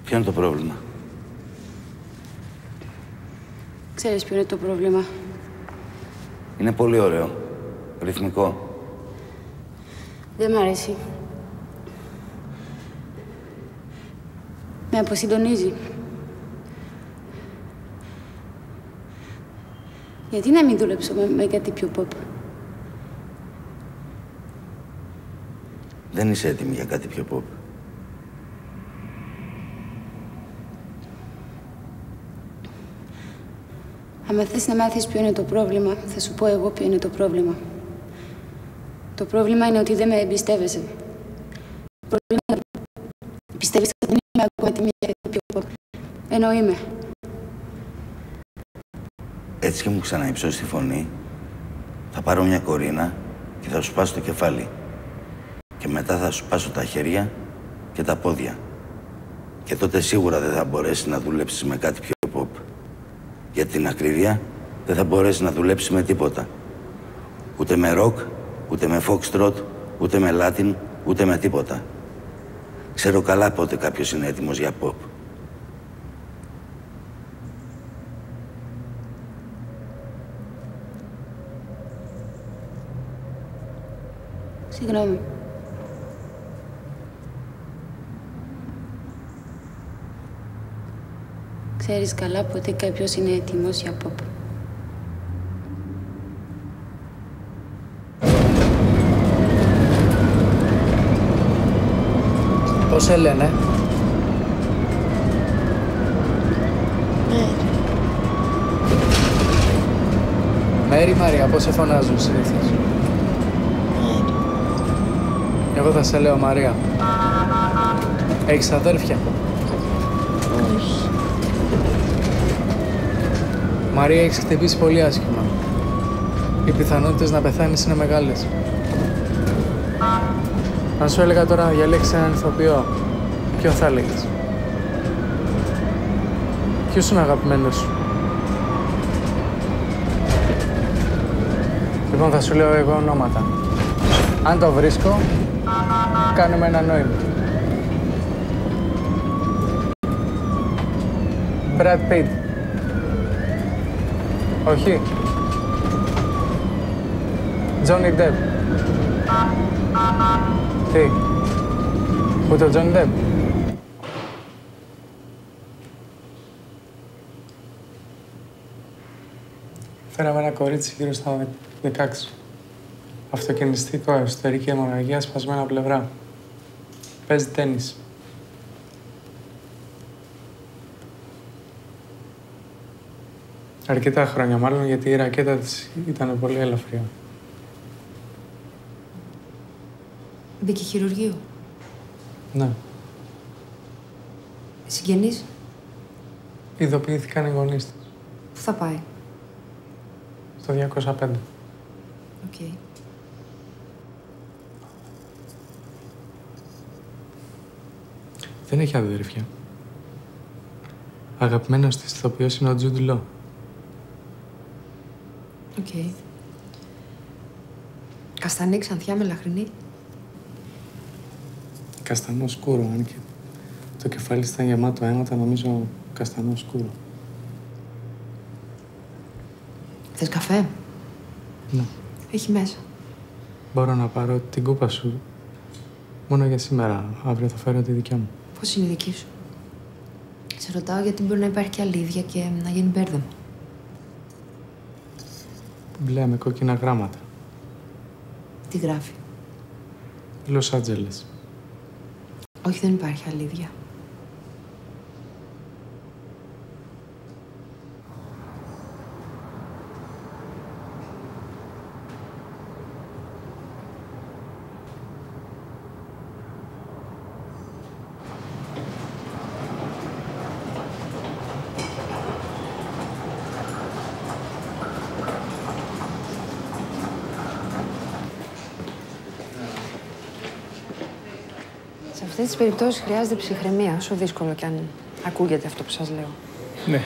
Ποιο είναι το πρόβλημα? Ξέρεις ποιο είναι το πρόβλημα? Είναι πολύ ωραίο. Ρυθμικό. Δεν μ' αρέσει. Με αποσυντονίζει. Γιατί να μην δουλέψω με κάτι πιο pop? Δεν είσαι έτοιμη για κάτι πιο pop. Αν θες να μάθεις ποιο είναι το πρόβλημα, θα σου πω εγώ ποιο είναι το πρόβλημα. Το πρόβλημα είναι ότι δεν με εμπιστεύεσαι. Το πρόβλημα είναι ότι πιστεύεις ότι δεν είμαι ακόμα έτοιμη για κάτι πιο pop. Ενώ είμαι. Έτσι και μου ξαναυψώσει τη φωνή, θα πάρω μια κορίνα και θα σου σπάσω το κεφάλι. Και μετά θα σου σπάσω τα χέρια και τα πόδια. Και τότε σίγουρα δεν θα μπορέσεις να δουλέψεις με κάτι πιο pop. Για την ακρίβεια, δεν θα μπορέσεις να δουλέψεις με τίποτα. Ούτε με rock, ούτε με foxtrot, ούτε με latin, ούτε με τίποτα. Ξέρω καλά πότε κάποιος είναι έτοιμος για pop. Συγγνώμη. Ξέρεις καλά πότε κάποιος είναι έτοιμος για pop. Πώς σε λένε? Μέρη, Μαρία, πώς σε φωνάζουν συνήθως? Εγώ θα σε λέω Μαρία. Έχεις αδέρφια? Όχι. Μαρία, έχεις χτυπήσει πολύ άσχημα. Οι πιθανότητες να πεθάνεις είναι μεγάλες. Αν σου έλεγα τώρα να διαλέξεις έναν ηθοποιό, ποιο θα έλεγες? Ποιος είναι ο αγαπημένος σου? Λοιπόν, θα σου λέω εγώ ονόματα. Αν το βρίσκω, κάνουμε ένα νόημα. Brad Pitt. Όχι. Johnny Depp. Τι? Ούτε ο Johnny Depp. Φέραμε ένα κορίτσι γύρω στα 16. Αυτοκινηστικό, εσωτερική αιμορραγία, σπασμένα πλευρά. Παίζει τένις. Αρκετά χρόνια μάλλον, γιατί η ρακέτα της ήταν πολύ ελαφριά. Μπήκε χειρουργείο. Ναι. Συγγενείς. Ειδοποιήθηκαν οι γονείς της. Πού θα πάει? Στο 205. Οκ. Δεν έχει αδέρφια. Αγαπημένος της ηθοποιός είναι ο Τζούντ Λο. Οκ. Καστανή, ξανθιά, μελαχρινή. Καστανό σκούρο, αν και το κεφάλι ήταν γεμάτο αίματα, νομίζω καστανό σκούρο. Θες καφέ? Ναι. Έχει μέσα. Μπορώ να πάρω την κούπα σου μόνο για σήμερα. Αύριο θα φέρω τη δικιά μου. Πώς είναι η δική σου? Σε ρωτάω γιατί μπορεί να υπάρχει και αλήθεια και να γίνει μπέρδεμα. Μπλε με κόκκινα γράμματα. Τι γράφει? Los Angeles. Όχι, δεν υπάρχει αλήθεια. Σε αυτές τις περιπτώσεις χρειάζεται ψυχραιμία, όσο δύσκολο κι αν ακούγεται αυτό που σας λέω. Ναι.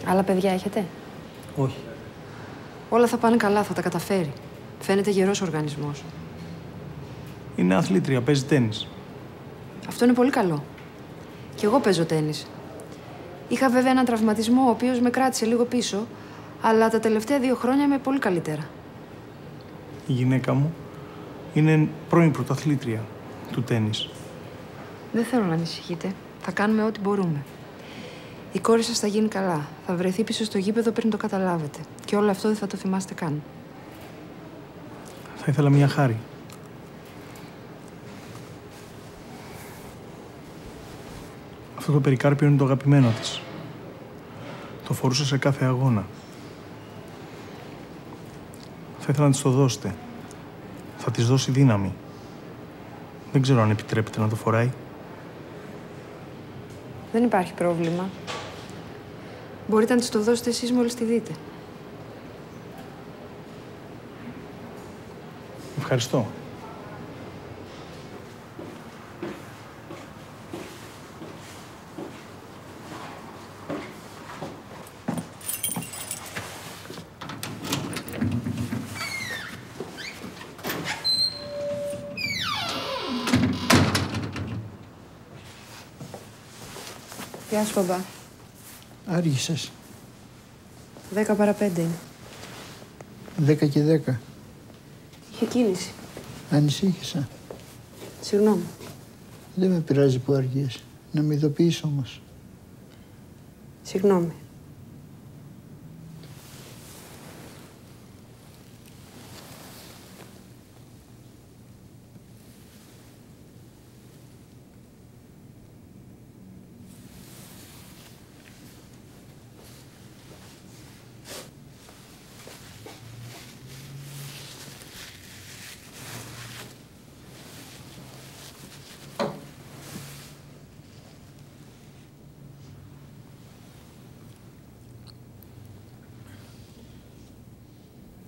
Άλλα παιδιά έχετε? Όχι. Όλα θα πάνε καλά, θα τα καταφέρει. Φαίνεται γερός οργανισμός. Είναι αθλήτρια, παίζει τένις. Αυτό είναι πολύ καλό. Κι εγώ παίζω τένις. Είχα βέβαια έναν τραυματισμό, ο οποίος με κράτησε λίγο πίσω, αλλά τα τελευταία 2 χρόνια είμαι πολύ καλύτερα. Η γυναίκα μου είναι πρώην πρωταθλήτρια του τένις. Δεν θέλω να ανησυχείτε. Θα κάνουμε ό,τι μπορούμε. Η κόρη σας θα γίνει καλά. Θα βρεθεί πίσω στο γήπεδο πριν το καταλάβετε. Και όλο αυτό δεν θα το θυμάστε καν. Θα ήθελα μια χάρη. Αυτό το περικάρπιο είναι το αγαπημένο της. Το φορούσε σε κάθε αγώνα. Θα ήθελα να της το δώσετε. Θα της δώσει δύναμη. Δεν ξέρω αν επιτρέπετε να το φοράει. Δεν υπάρχει πρόβλημα. Μπορείτε να της το δώσετε εσείς μόλις τη δείτε. Ευχαριστώ. Γεια σου, μπαμπά. Άργησες. 10 παρά 5 είναι. 10 και 10. Είχε κίνηση. Ανησύχησα. Συγγνώμη. Δεν με πειράζει που αργείς. Να με ειδοποιείς όμως. Συγγνώμη.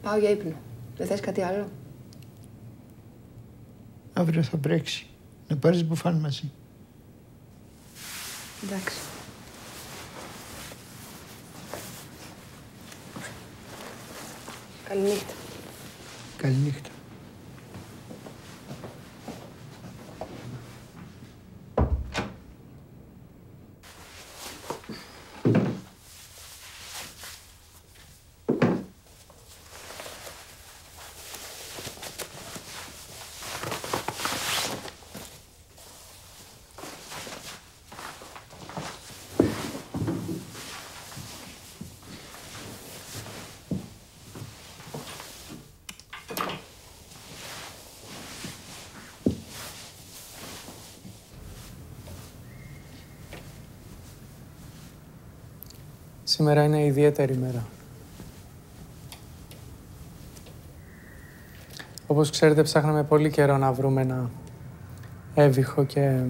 Πάω για ύπνο. Δεν θες κάτι άλλο? Αύριο θα βρέξει. Να πάρεις μπουφάν μαζί. Εντάξει. Καληνύχτα. Καληνύχτα. Σήμερα είναι ιδιαίτερη μέρα. Όπως ξέρετε, ψάχναμε πολύ καιρό να βρούμε ένα έβυχο και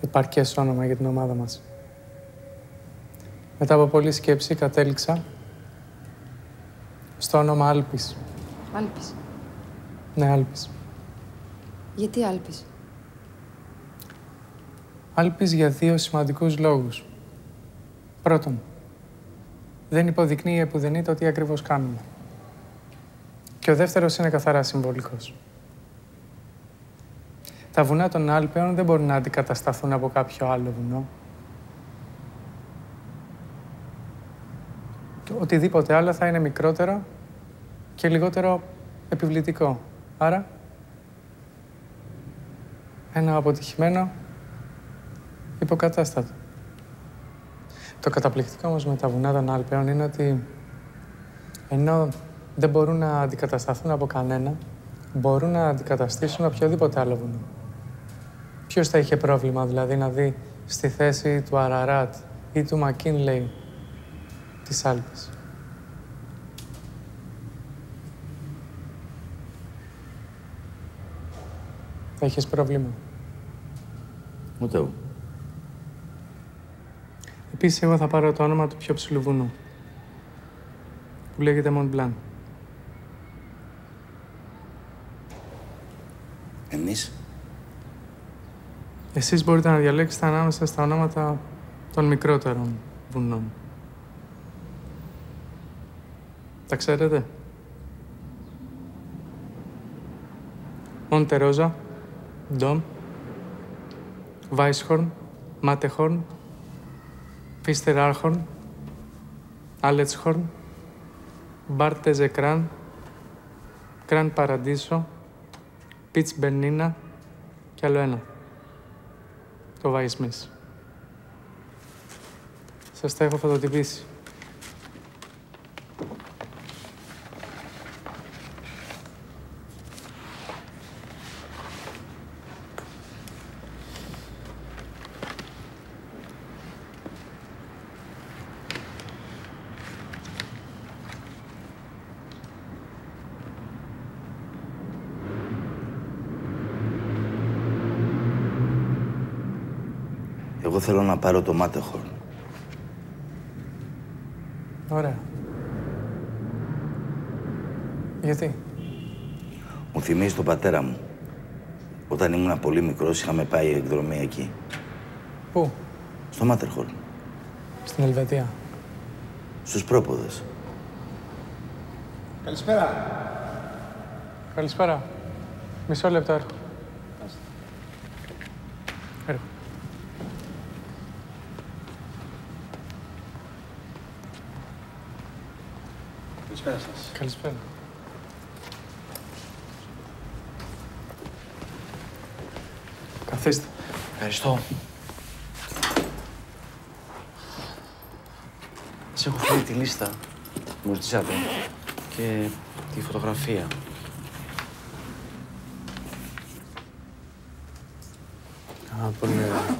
επαρκές όνομα για την ομάδα μας. Μετά από πολλή σκέψη κατέληξα στο όνομα Άλπης. Άλπης. Ναι, Άλπης. Γιατί Άλπης? Άλπης για 2 σημαντικούς λόγους. Πρώτον, δεν υποδεικνύει επουδενή το τι ακριβώς κάνουμε. Και ο δεύτερος είναι καθαρά συμβολικός. Τα βουνά των Άλπαιων δεν μπορούν να αντικατασταθούν από κάποιο άλλο βουνό. Και οτιδήποτε άλλο θα είναι μικρότερο και λιγότερο επιβλητικό. Άρα, ένα αποτυχημένο υποκατάστατο. Το καταπληκτικό όμως με τα βουνά των Άλπαιων είναι ότι ενώ δεν μπορούν να αντικατασταθούν από κανένα, μπορούν να αντικαταστήσουν οποιοδήποτε άλλο βουνό. Ποιος θα είχε πρόβλημα δηλαδή να δει στη θέση του Αραράτ ή του Μακίνλεϊ της Άλπης? Θα είχες πρόβλημα? Ούτε εγώ. Επίσης, εγώ θα πάρω το όνομα του πιο ψηλού βουνού, που λέγεται Mont Blanc. Εμείς? Εσείς μπορείτε να διαλέξετε ανάμεσα στα ονόματα των μικρότερων βουνών. Τα ξέρετε? Monte Rosa, Dom, Weisshorn, Matterhorn, Finsteraarhorn, Aletshorn, Barthez-Ekran, Gran Paradiso, Pitch Bernina και άλλο ένα. Το Weissmith. Σας τα έχω φωτοτυπήσει. Εγώ θέλω να πάρω το Matterhorn. Ωραία. Γιατί? Μου θυμίζει τον πατέρα μου. Όταν ήμουν πολύ μικρός είχαμε πάει εκδρομή εκεί. Πού? Στο Matterhorn. Στην Ελβετία. Στους πρόποδες. Καλησπέρα. Καλησπέρα. Μισό λεπτό έρχομαι. Έρχομαι. Καλησπέρα σας. Καλησπέρα. Καθίστε. Ευχαριστώ. Σας έχω φέρει τη λίστα που μου ζητήσατε και τη φωτογραφία. Α, πολύ ωραία.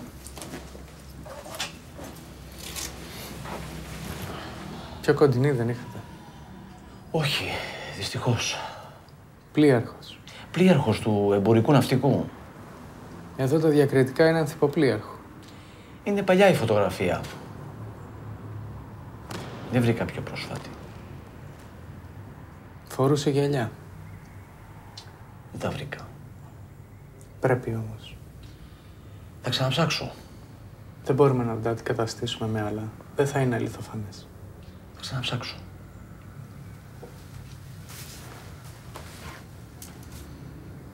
Πιο κοντινή δεν είχατε? Όχι, δυστυχώς. Πλοίαρχος. Πλοίαρχος του εμπορικού ναυτικού. Εδώ τα διακριτικά είναι ανθυποπλοίαρχο. Είναι παλιά η φωτογραφία. Δεν βρήκα πιο πρόσφατη. Φορούσε γυαλιά. Δεν τα βρήκα. Πρέπει όμως. Θα ξαναψάξω. Δεν μπορούμε να τα αντικαταστήσουμε με άλλα. Δεν θα είναι αληθοφανές. Θα ξαναψάξω.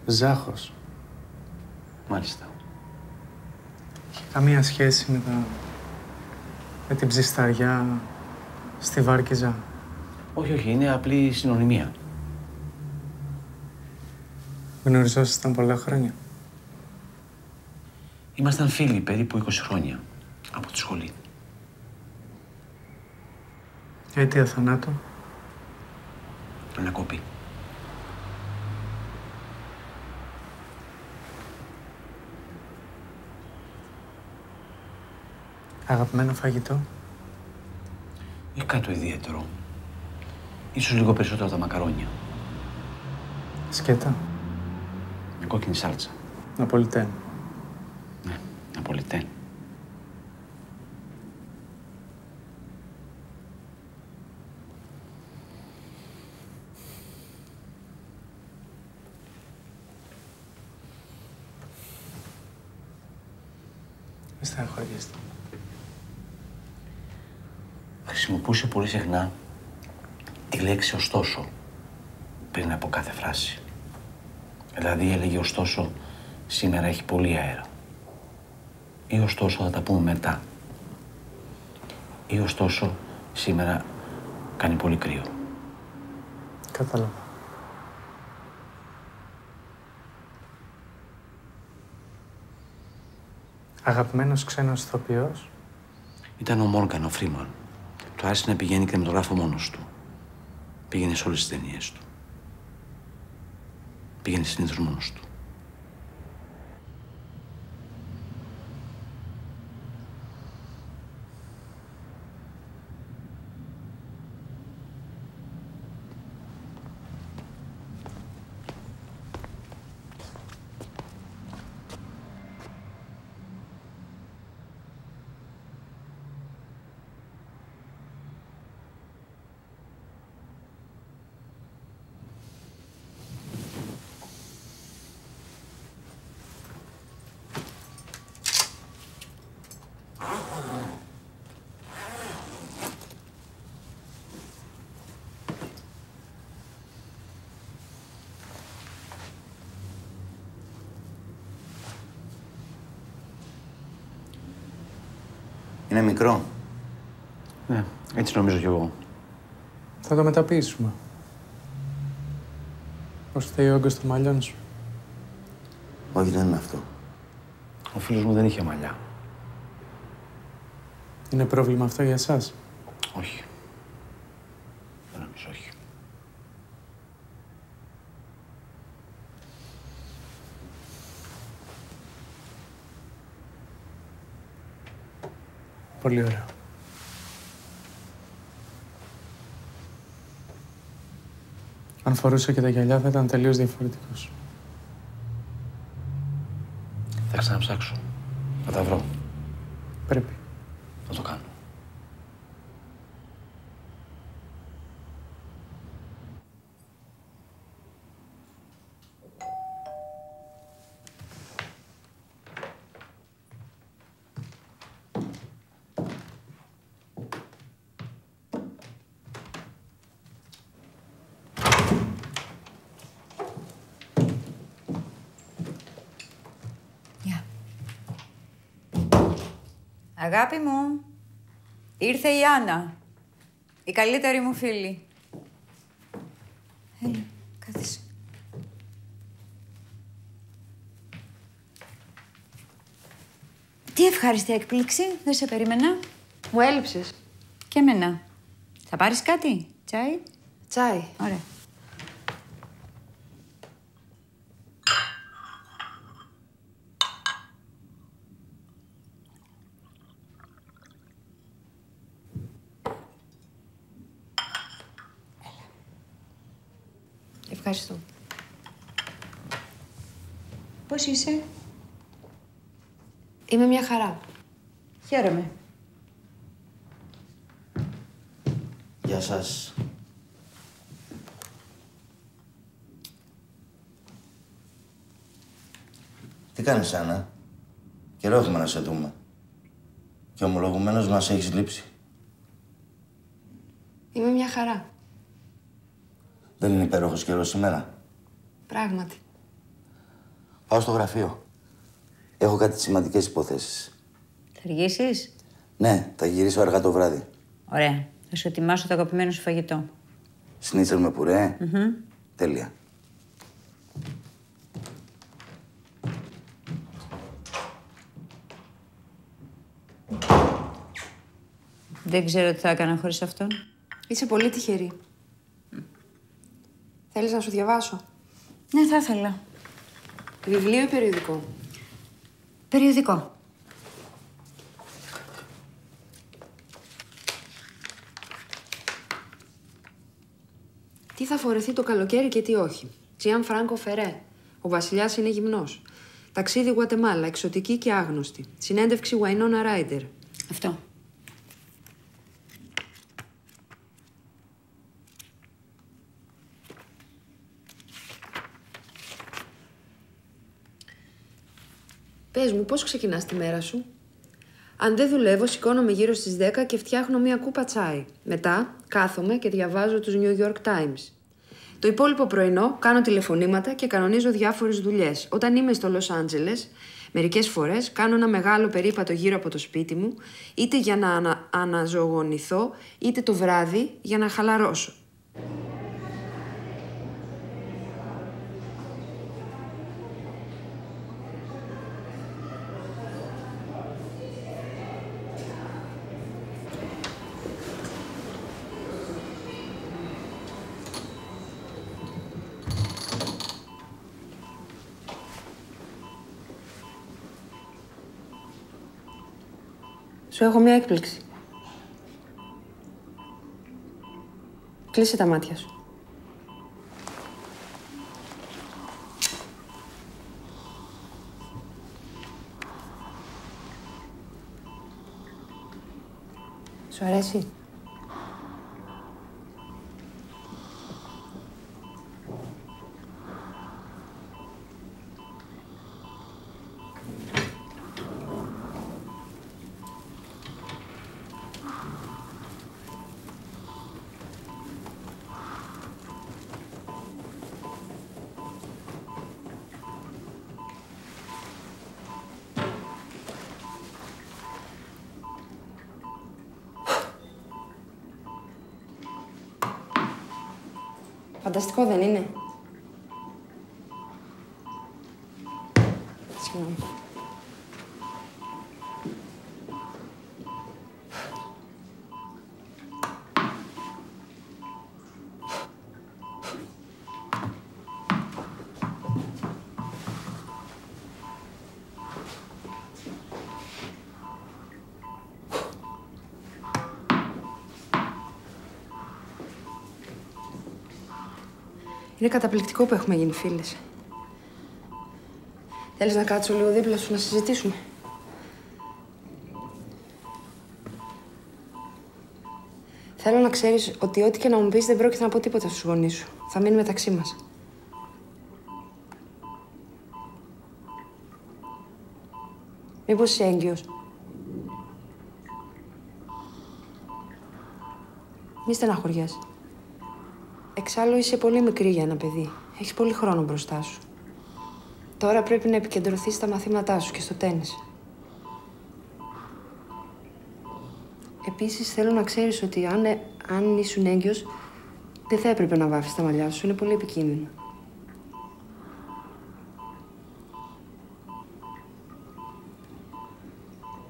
Ζάχος. Μάλιστα. Καμία σχέση με την ψισταριά στη Βάρκιζα? Όχι, όχι, είναι απλή συνωνυμία. Γνωριζόσασταν πολλά χρόνια? Ήμασταν φίλοι περίπου 20 χρόνια από τη σχολή. Αίτια θανάτου? Ανακοπή. Αγαπημένο φαγητό? Ή κάτι το ιδιαίτερο. Ίσως λίγο περισσότερο από τα μακαρόνια. Σκέτα? Με κόκκινη σάλτσα. Ναπολιτέν? Ναι, Ναπολιτέν. Μη στεναχωριέστε. Χρησιμοποιούσε πολύ συχνά τη λέξη ωστόσο πριν από κάθε φράση. Δηλαδή έλεγε ωστόσο σήμερα έχει πολύ αέρα. Ή ωστόσο θα τα πούμε μετά. Ή ωστόσο σήμερα κάνει πολύ κρύο. Κατάλαβα. Αγαπημένος ξένος ηθοποιός? Ήταν ο Μόργαν, ο Φρήμαν. Του άρεσε να πηγαίνει κινηματογράφο μόνος του. Πήγαινε σε όλες τις ταινίες του. Πήγαινε συνήθως μόνος του. Είναι μικρό. Ναι, έτσι νομίζω κι εγώ. Θα το μεταποιήσουμε. Πώς φταίει ο όγκος των μαλλιών σου. Όχι, δεν είναι αυτό. Ο φίλος μου δεν είχε μαλλιά. Είναι πρόβλημα αυτό για εσάς. Όχι. Δεν νομίζω, όχι. Πολύ ωραίο. Αν φορούσε και τα γυαλιά θα ήταν τελείως διαφορετικός. Θα ξαναψάξω. Θα τα βρω. Πρέπει. Θα το κάνω. Αγάπη μου, ήρθε η Άννα, η καλύτερη μου φίλη. Έλα, κάθισε. Τι ευχάριστη έκπληξη, δεν σε περίμενα. Μου έλειψες. Και εμένα. Θα πάρεις κάτι, τσάι? Τσάι. Ωραία. Ευχαριστώ. Πώς είσαι? Είμαι μια χαρά. Χαίρομαι. Γεια σας. Τι κάνεις, Άννα? Καιρό έχουμε να σε δούμε. Και ομολογουμένως μας έχεις λείψει. Είμαι μια χαρά. Δεν είναι υπέροχος καιρός σήμερα? Πράγματι. Πάω στο γραφείο. Έχω κάτι σημαντικές υποθέσεις. Θα αργήσεις? Ναι, θα γυρίσω αργά το βράδυ. Ωραία. Θα σου ετοιμάσω το αγαπημένο σου φαγητό. Σνίτσελ με πουρέ. Τέλεια. Δεν ξέρω τι θα έκανα χωρίς αυτόν. Είσαι πολύ τυχερή. Θέλεις να σου διαβάσω? Ναι, θα ήθελα. Βιβλίο ή περιοδικό? Περιοδικό. Τι θα φορεθεί το καλοκαίρι και τι όχι. Τζιάν Φράνκο Φερέ. Ο βασιλιάς είναι γυμνός. Ταξίδι Γουατεμάλα, εξωτική και άγνωστη. Συνέντευξη Βαϊνόνα Ράιντερ. Αυτό. Πες μου, πώς ξεκινάς τη μέρα σου? Αν δεν δουλεύω, σηκώνομαι γύρω στις 10 και φτιάχνω μία κούπα τσάι. Μετά, κάθομαι και διαβάζω τους New York Times. Το υπόλοιπο πρωινό κάνω τηλεφωνήματα και κανονίζω διάφορες δουλειές. Όταν είμαι στο Λος Άντζελες, μερικές φορές κάνω ένα μεγάλο περίπατο γύρω από το σπίτι μου, είτε για να αναζωογονηθώ, είτε το βράδυ για να χαλαρώσω. Σου έχω μία έκπληξη. Κλείσε τα μάτια σου. Σου αρέσει? Φανταστικό δεν είναι? Συγγνώμη. Είναι καταπληκτικό που έχουμε γίνει φίλες. Θέλεις να κάτσω λίγο δίπλα σου να συζητήσουμε? Θέλω να ξέρεις ότι ό,τι και να μου πεις δεν πρόκειται να πω τίποτα στους γονείς σου. Θα μείνει μεταξύ μας. Μήπως είσαι έγκυος? Μη στεναχωριέσαι. Εξάλλου είσαι πολύ μικρή για ένα παιδί. Έχεις πολύ χρόνο μπροστά σου. Τώρα πρέπει να επικεντρωθείς στα μαθήματά σου και στο τένις. Επίσης θέλω να ξέρεις ότι αν ήσουν έγκυος, δεν θα έπρεπε να βάφεις τα μαλλιά σου. Είναι πολύ επικίνδυνο.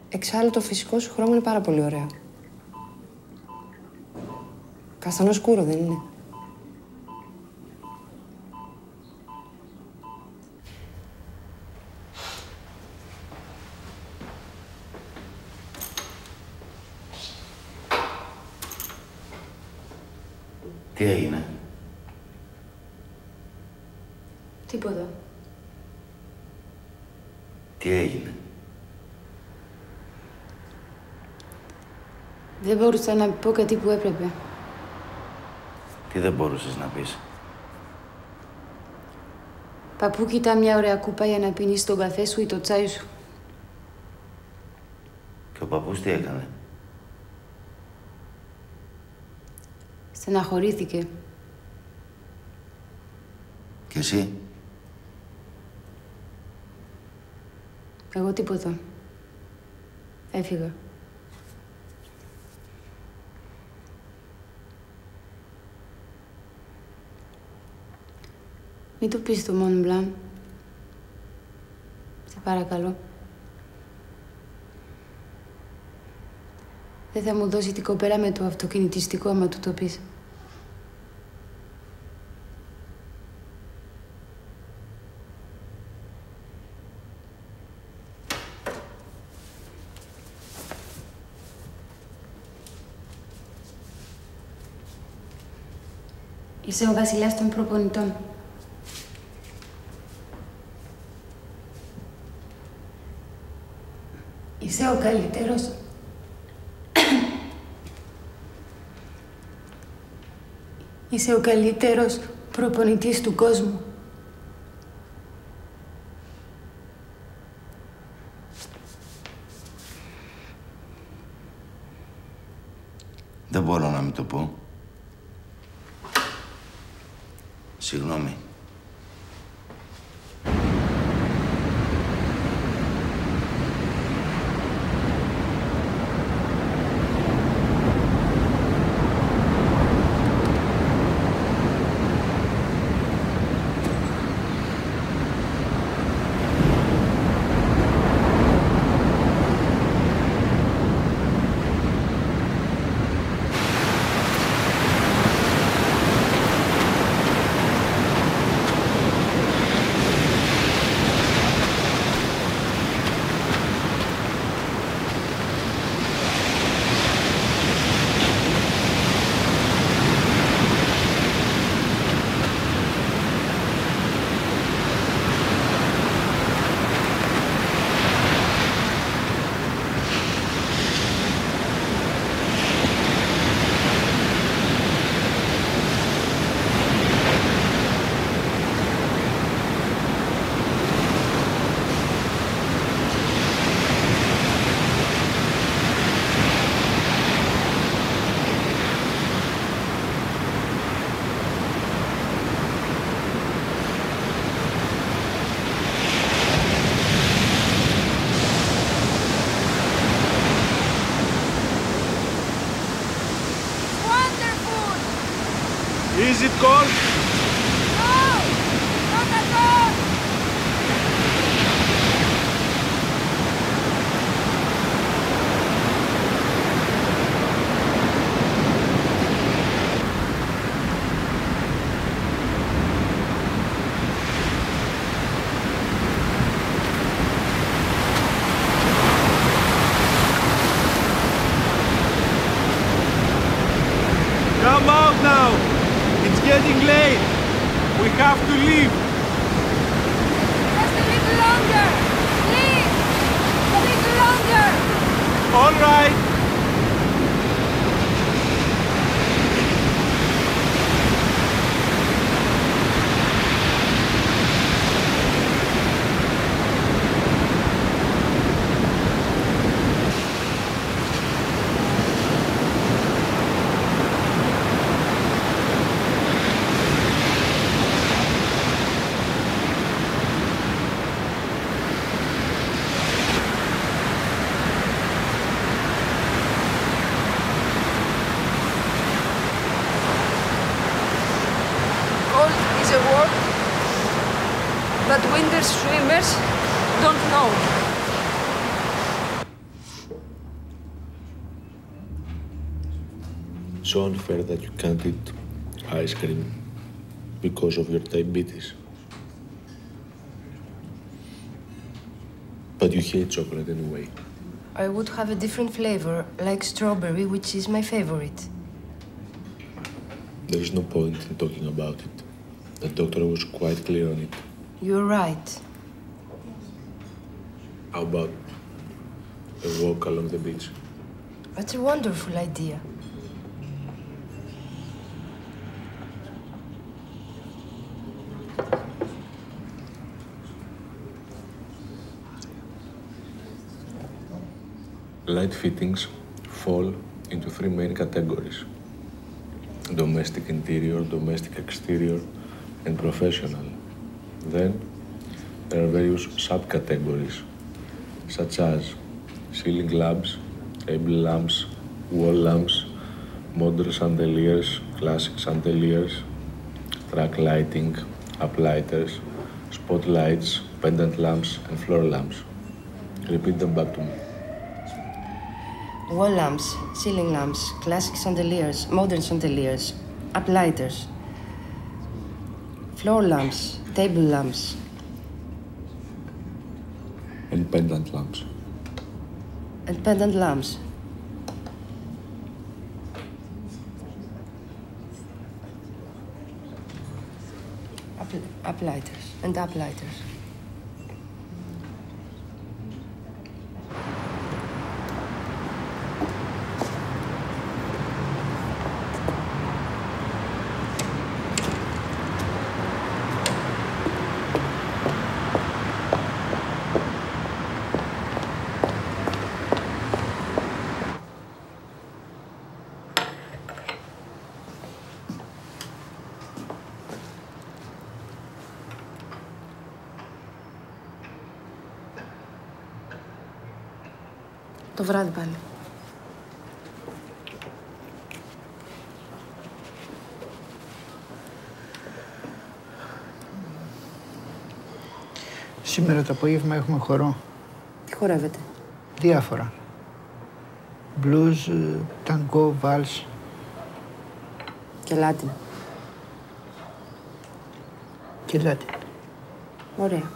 Εξάλλου το φυσικό σου χρώμα είναι πάρα πολύ ωραίο. Καστανό σκούρο δεν είναι? Τι έγινε? Τίποτα. Τι έγινε? Δεν μπορούσα να πω κάτι που έπρεπε. Τι δεν μπορούσες να πεις? Παππού, κοιτά μια ωραία κούπα για να πίνεις τον καφέ σου ή το τσάι σου. Και ο παππούς τι έκανε? Στεναχωρήθηκε. Και εσύ? Εγώ τίποτα. Έφυγα. Μην του πεις το Mont Blanc. Σε παρακαλώ. Δεν θα μου δώσει την κοπέρα με το αυτοκινητιστικό άμα του το πεις. Είσαι ο βασιλιάς των προπονητών. Είσαι ο καλύτερος. Είσαι ο καλύτερος προπονητής του κόσμου. Δεν μπορώ να μην το πω. Συγγνώμη. Is it cold? getting late. We have to leave. Just a little longer. Please. A little longer. All right. But winter swimmers don't know. So unfair that you can't eat ice cream because of your diabetes. But you hate chocolate anyway. I would have a different flavor, like strawberry, which is my favorite. There is no point in talking about it. The doctor was quite clear on it. You're right. How about a walk along the beach? That's a wonderful idea. Light fittings fall into three main categories: domestic interior, domestic exterior, and professional. Then, there are various subcategories, such as ceiling lamps, table lamps, wall lamps, modern chandeliers, classic chandeliers, track lighting, uplighters, spotlights, pendant lamps, and floor lamps. Repeat them back to me. Wall lamps, ceiling lamps, classic chandeliers, modern chandeliers, uplighters, floor lamps, table lamps, and pendant lamps. And pendant lamps. Uplighters and uplighters. Το βράδυ πάλι. Σήμερα το απόγευμα έχουμε χορό. Τι χορεύετε? Διάφορα. Μπλουζ, ταγκό, βάλς. Και Λάτιν. Και Λάτιν. Ωραία.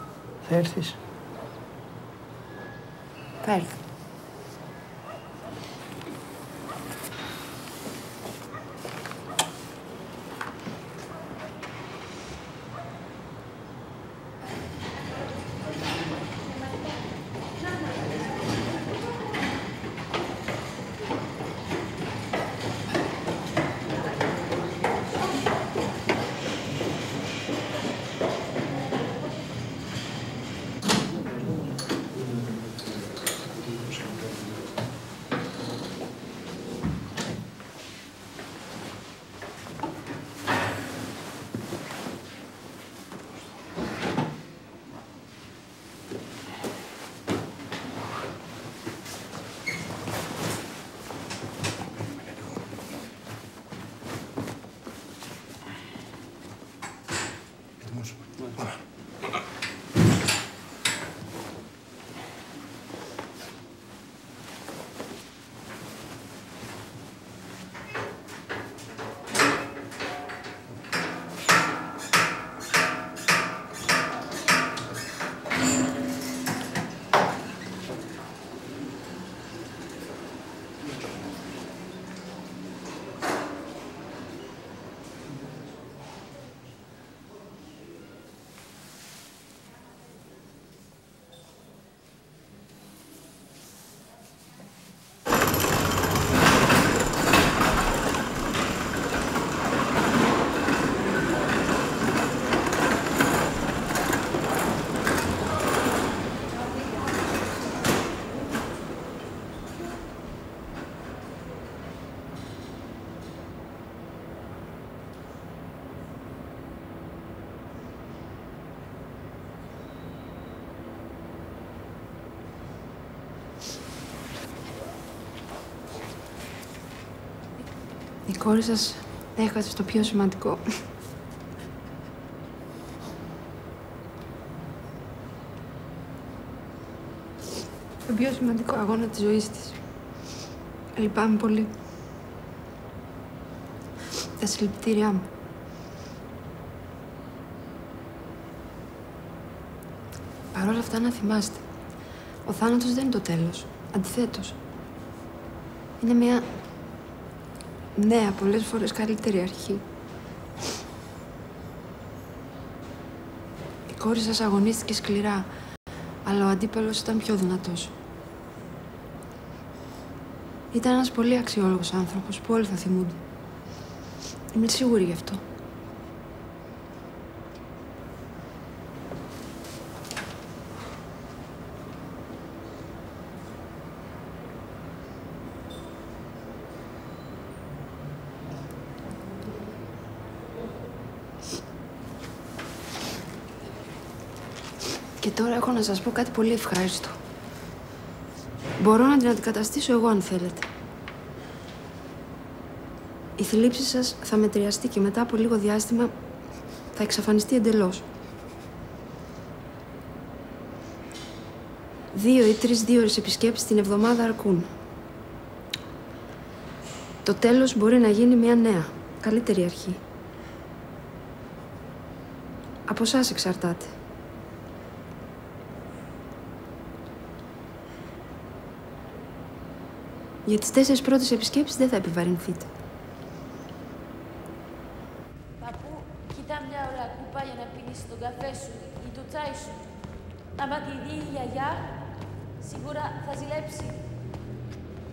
Θα έρθεις? Θα έρθω. κόρη σας έχασε στο πιο σημαντικό. Το πιο σημαντικό αγώνα της ζωής της. Λυπάμαι πολύ. Τα συλληπιτήριά μου. Παρ' όλα αυτά να θυμάστε, ο θάνατος δεν είναι το τέλος. Αντιθέτως. Είναι μια νέα, πολλές φορές καλύτερη αρχή. Η κόρη σας αγωνίστηκε σκληρά, αλλά ο αντίπαλος ήταν πιο δυνατός. Ήταν ένας πολύ αξιόλογος άνθρωπος που όλοι θα θυμούνται. Είμαι σίγουρη γι' αυτό. Και τώρα έχω να σας πω κάτι πολύ ευχάριστο. Μπορώ να την αντικαταστήσω εγώ αν θέλετε. Η θλίψη σας θα μετριαστεί και μετά από λίγο διάστημα θα εξαφανιστεί εντελώς. 2 ή 3 ώρες επισκέψεις την εβδομάδα αρκούν. Το τέλος μπορεί να γίνει μια νέα, καλύτερη αρχή. Από εσάς εξαρτάται. Για τις 4 πρώτες επισκέψεις δεν θα επιβαρυνθείτε. Παππού, κοίτα μια ωραία κούπα για να πίνεις τον καφέ σου ή το τσάι σου. Άμα τη δει η γιαγιά, σίγουρα θα ζηλέψει.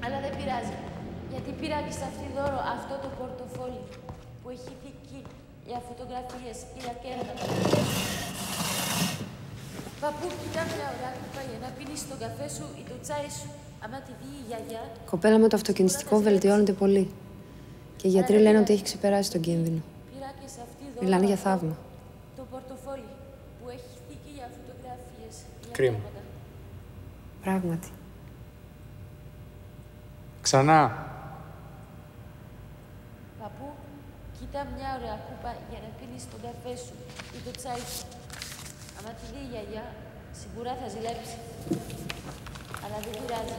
Αλλά δεν πειράζει, γιατί πήρα και σε αυτή δώρο αυτό το πορτοφόλι που έχει θήκη για φωτογραφίες ή για κέρματα. Παππού, κοίτα μια ωραία κούπα για να πίνεις τον καφέ σου ή το τσάι σου. Άμα τη δει η γιαγιά... Η κοπέλα με το αυτοκινηστικό βελτιώνεται πολύ. Και οι γιατροί λένε ότι έχει ξεπεράσει τον κίνδυνο. Μιλάνε για θαύμα. Το πορτοφόλι που έχει θήκη για φωτογραφίες. Κρίμα. Πράγματι. Ξανά. Παππού, κοίτα μια ωραία κούπα για να πίνεις τον καφέ σου ή το τσάι σου. Άμα τη δει η γιαγιά, σίγουρα θα ζηλέψει. Αλλά δεν πειράζει,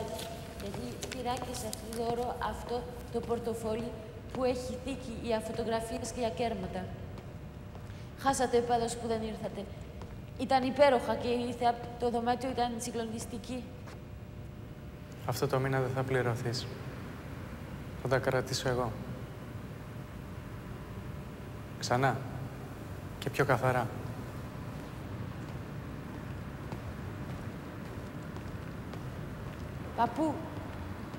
γιατί πήρα και σε αυτή δώρο αυτό το πορτοφόλι που έχει θήκη για φωτογραφίες και για κέρματα. Χάσατε πάντως που δεν ήρθατε. Ήταν υπέροχα και η θέα... το δωμάτιο ήταν συγκλονιστική. Αυτό το μήνα δεν θα πληρωθείς. Θα τα κρατήσω εγώ. Ξανά. Και πιο καθαρά. Παππού,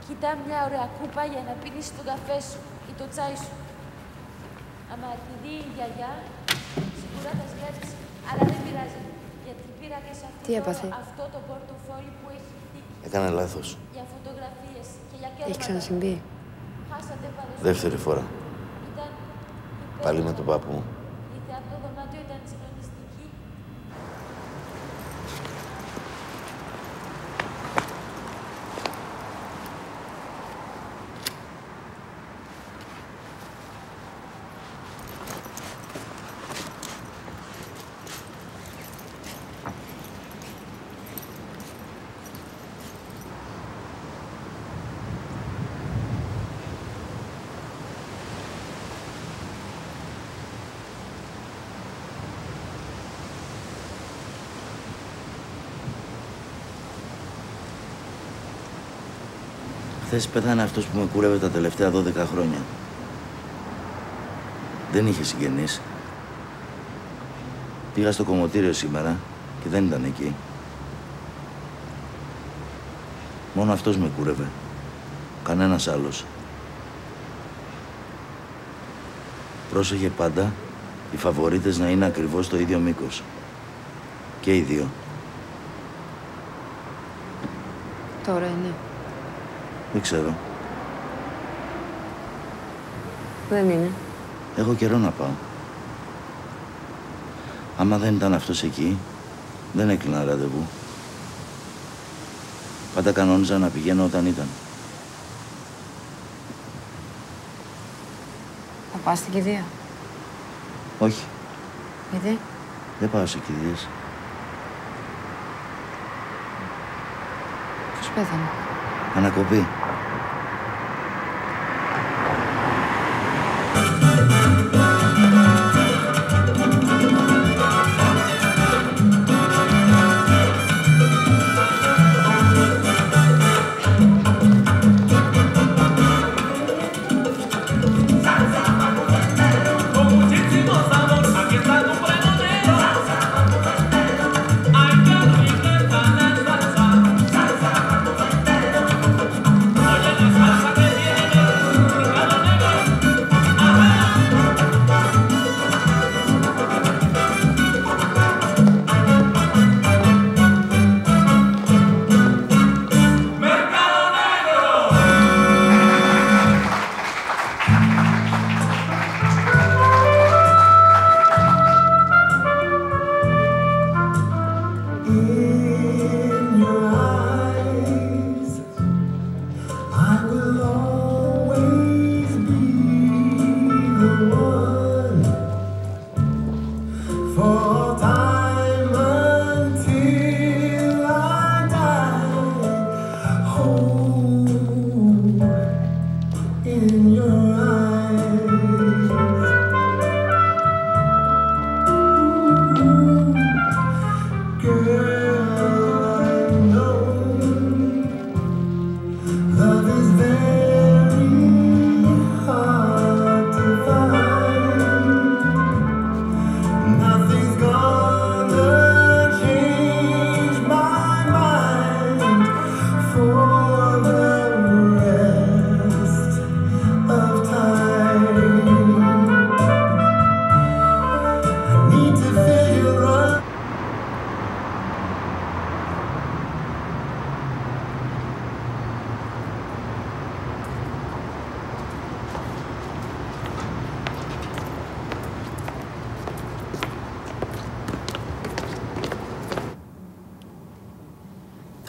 κοίτα μια ωραία κούπα για να πίνεις τον καφέ σου ή το τσάι σου. Άμα τη δει η γιαγιά, σίγουρα θα ζηλέψει. Αλλά δεν πειράζει, γιατί πήρα και σε αυτό το πορτοφόλι που έχει θήκη. Έκανα λάθος. Για φωτογραφίες και για κέρματα. Έχει ξανασυμβεί. Χάσατε πάντως. Δεύτερη φορά. Ήταν Πάλι με τον παππού. η θέα το δωμάτιο ήταν συγκλονιστική. Χθες πέθανε αυτός που με κούρευε τα τελευταία 12 χρόνια. Δεν είχε συγγενείς. Πήγα στο κομμωτήριο σήμερα και δεν ήταν εκεί. Μόνο αυτός με κούρευε. Κανένας άλλος. Πρόσεχε πάντα οι φαβορίτες να είναι ακριβώς το ίδιο μήκος. Και οι δύο. Τώρα είναι. Δεν ξέρω. Δεν είναι. Έχω καιρό να πάω. Άμα δεν ήταν αυτός εκεί, δεν έκλεινα ραντεβού. Πάντα κανόνιζα να πηγαίνω όταν ήταν. Πας στην κηδεία? Όχι. Γιατί? Δεν πάω σε κηδείες. Ποιος πέθανε? Ανακοπή.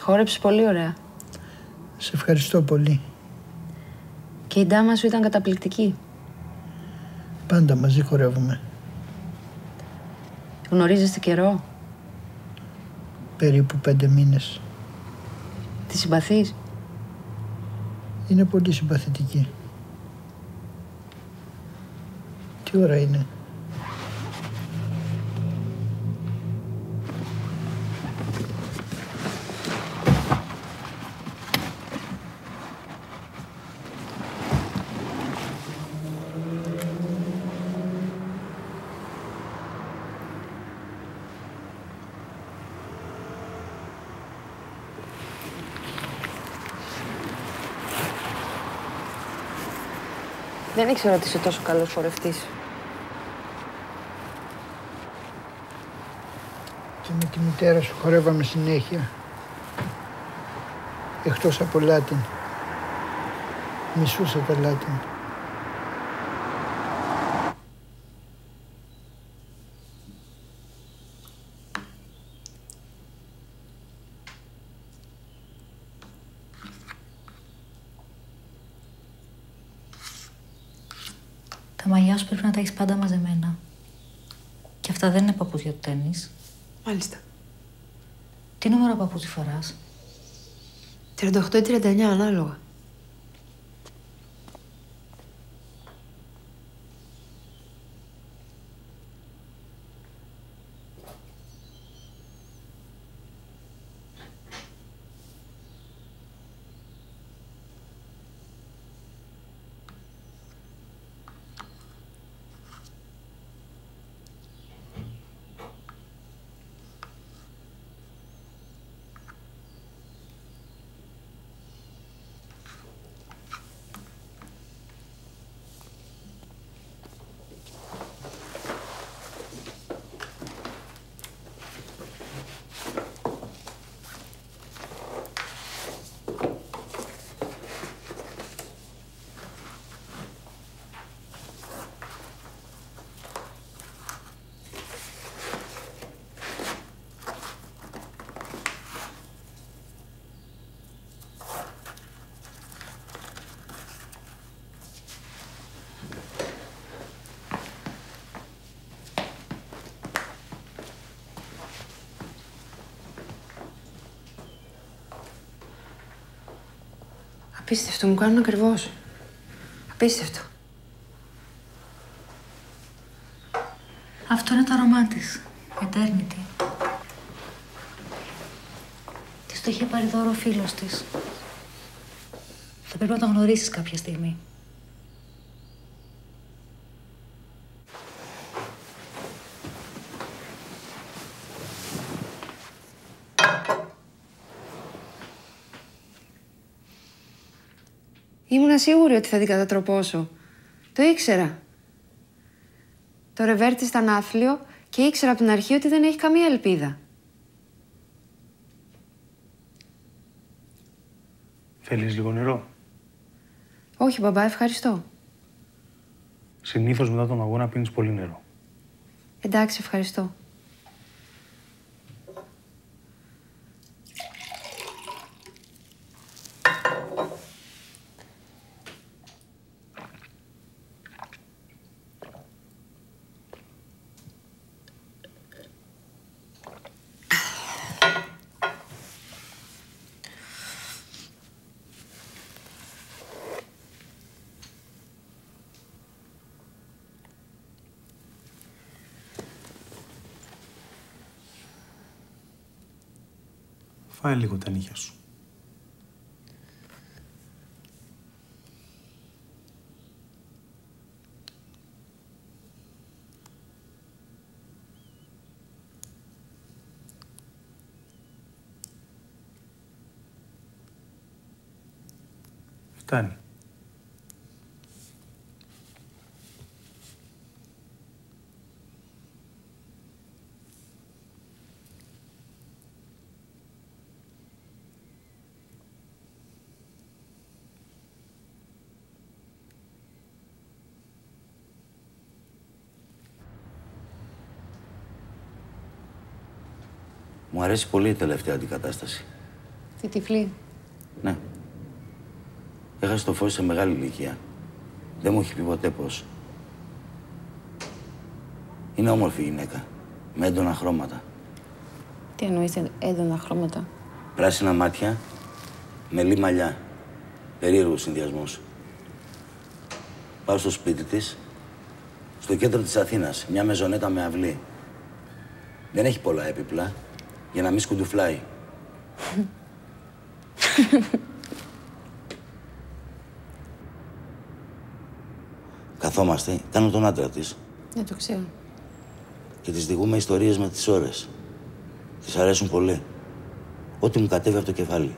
Χόρεψες πολύ ωραία. Σε ευχαριστώ πολύ. Και η ντάμα σου ήταν καταπληκτική. Πάντα μαζί χορεύουμε. Γνωρίζεστε καιρό? Περίπου 5 μήνες. Τη συμπαθείς? Είναι πολύ συμπαθητική. Τι ώρα είναι? Δεν ήξερα ότι είσαι τόσο καλός χορευτής. Και με τη μητέρα σου χορεύαμε συνέχεια. Εκτός από Λάτιν. Μισούσα τα Λάτιν. Τα μαλλιά σου πρέπει να τα έχεις πάντα μαζεμένα. Και αυτά δεν είναι παπούτσια του τένις. Μάλιστα. Τι νούμερο παπούτσι φοράς? 38 ή 39 ανάλογα. Απίστευτο, μου κάνουν ακριβώς. Απίστευτο. Αυτό είναι το αρώμά της. Eternity. Της το είχε πάρει δώρο ο φίλος της. Θα πρέπει να τον γνωρίσεις κάποια στιγμή. Ήμουνα σίγουρη ότι θα την κατατροπώσω. Το ήξερα. Το ρεβέρ ήταν άθλιο και ήξερα από την αρχή ότι δεν έχει καμία ελπίδα. Θέλεις λίγο νερό? Όχι, μπαμπά, ευχαριστώ. Συνήθως μετά τον αγώνα πίνεις πολύ νερό. Εντάξει, ευχαριστώ. Φάει λίγο τα νύχια σου. Φτάνει. Μου αρέσει πολύ η τελευταία αντικατάσταση. Τη τυφλή. Ναι. Έχασε το φως σε μεγάλη ηλικία. Δεν μου έχει πει ποτέ πώς. Είναι όμορφη γυναίκα. Με έντονα χρώματα. Τι εννοείς έντονα χρώματα? Πράσινα μάτια, μελή μαλλιά. Περίεργους συνδυασμούς. Πάω στο σπίτι της, στο κέντρο της Αθήνας, μια μεζονέτα με αυλή. Δεν έχει πολλά έπιπλα, για να μην σκουντουφλάει. Καθόμαστε, κάνω τον άντρα της. Ναι, το ξέρω. Και της διηγούμε ιστορίες με τις ώρες. Της αρέσουν πολύ. Ό,τι μου κατέβει από το κεφάλι.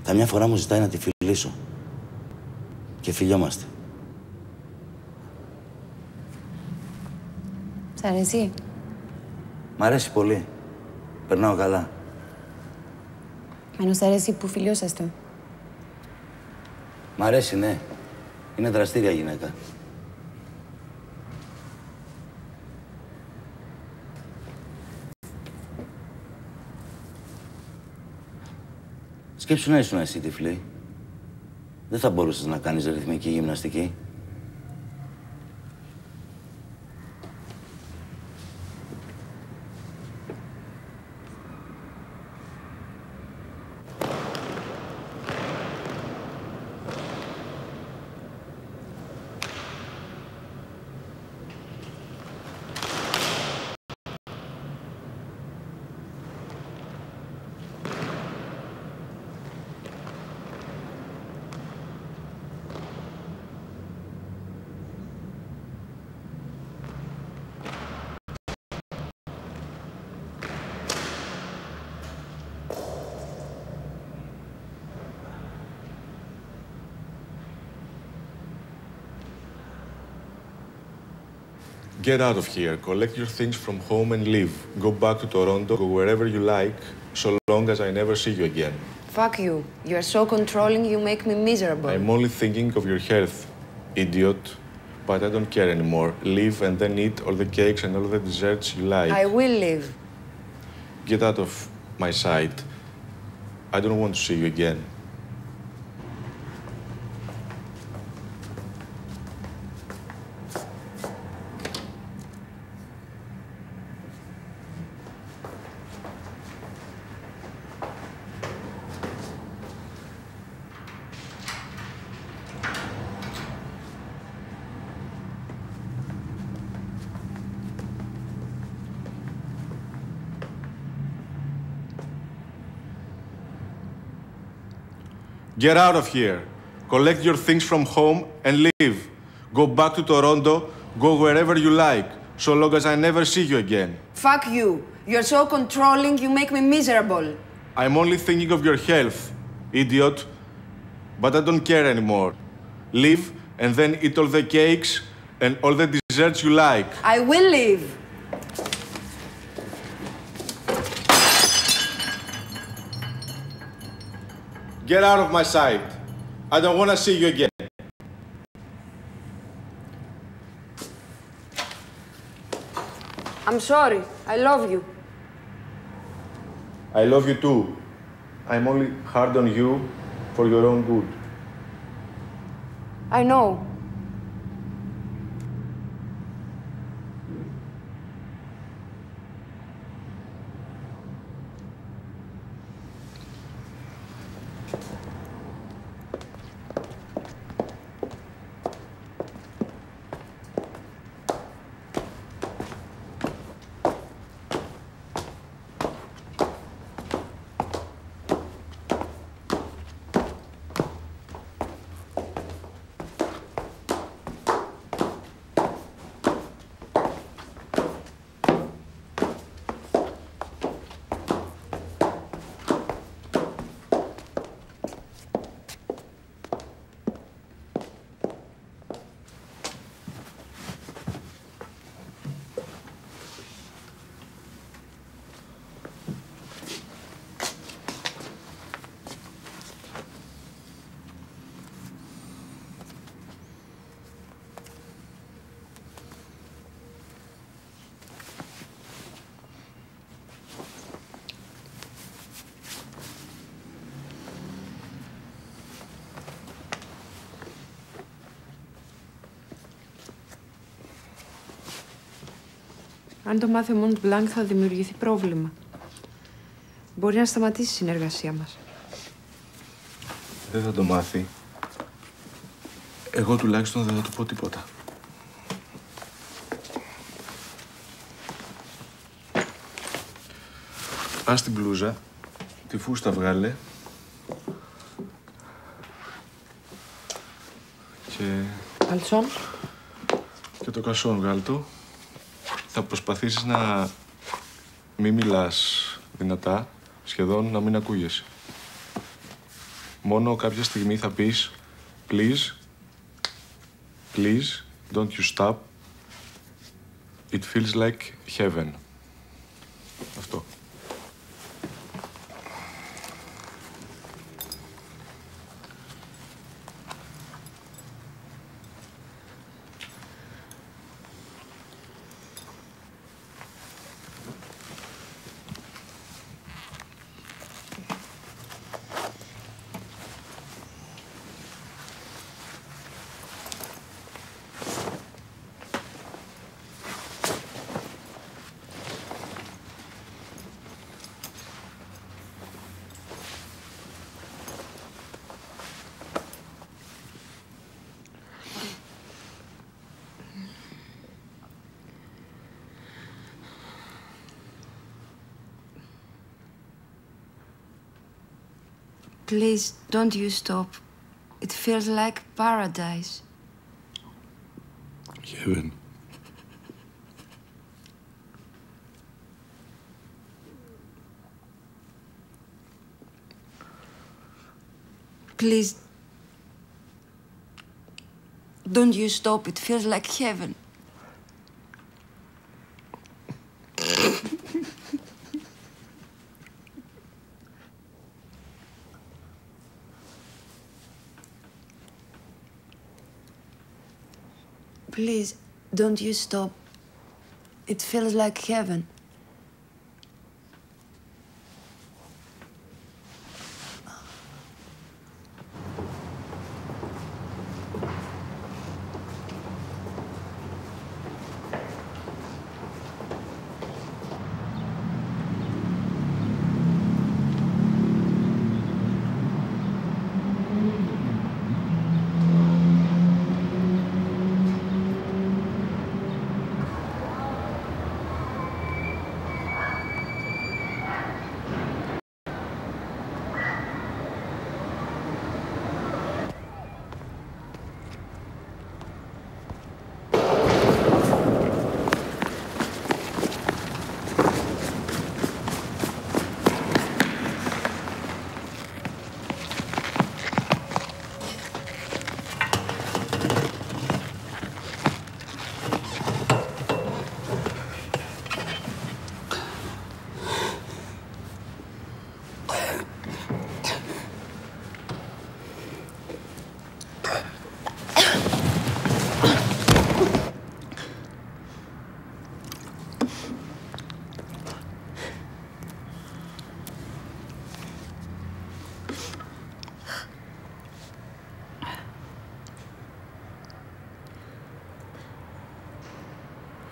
Καμιά φορά μου ζητάει να τη φιλήσω. Και φιλιόμαστε. Σ' αρέσει? Μ' αρέσει πολύ. Περνάω καλά. Μένω σ' αρέσει που φιλιόσαστε. Μ' αρέσει, ναι. Είναι δραστήρια γυναίκα. Σκέψου να ήσουν εσύ τυφλή. Δεν θα μπορούσες να κάνεις ρυθμική γυμναστική. Get out of here, collect your things from home and leave. Go back to Toronto, go wherever you like, so long as I never see you again. Fuck you. You are so controlling, you make me miserable. I'm only thinking of your health, idiot. But I don't care anymore. Leave and then eat all the cakes and all the desserts you like. I will leave. Get out of my sight. I don't want to see you again. Get out of here. Collect your things from home and leave. Go back to Toronto, go wherever you like, so long as I never see you again. Fuck you. You're so controlling, you make me miserable. I'm only thinking of your health, idiot. But I don't care anymore. Leave and then eat all the cakes and all the desserts you like. I will leave. Get out of my sight. I don't want to see you again. I'm sorry. I love you. I love you too. I'm only hard on you for your own good. I know. Αν το μάθει ο Μοντ Μπλάνκ θα δημιουργηθεί πρόβλημα. Μπορεί να σταματήσει η συνεργασία μας. Δεν θα το μάθει. Εγώ τουλάχιστον δεν θα του πω τίποτα. Ας την μπλούζα, τη φούστα βγάλε και... Καλτσόν. Και το κασόν βγάλ' το. Θα προσπαθήσεις να μην μιλάς δυνατά, σχεδόν να μην ακούγεσαι. Μόνο κάποια στιγμή θα πεις please, please, don't you stop. It feels like heaven. Αυτό. Please, don't you stop. It feels like paradise. Heaven. Please, don't you stop. It feels like heaven. Please, don't you stop. It feels like heaven.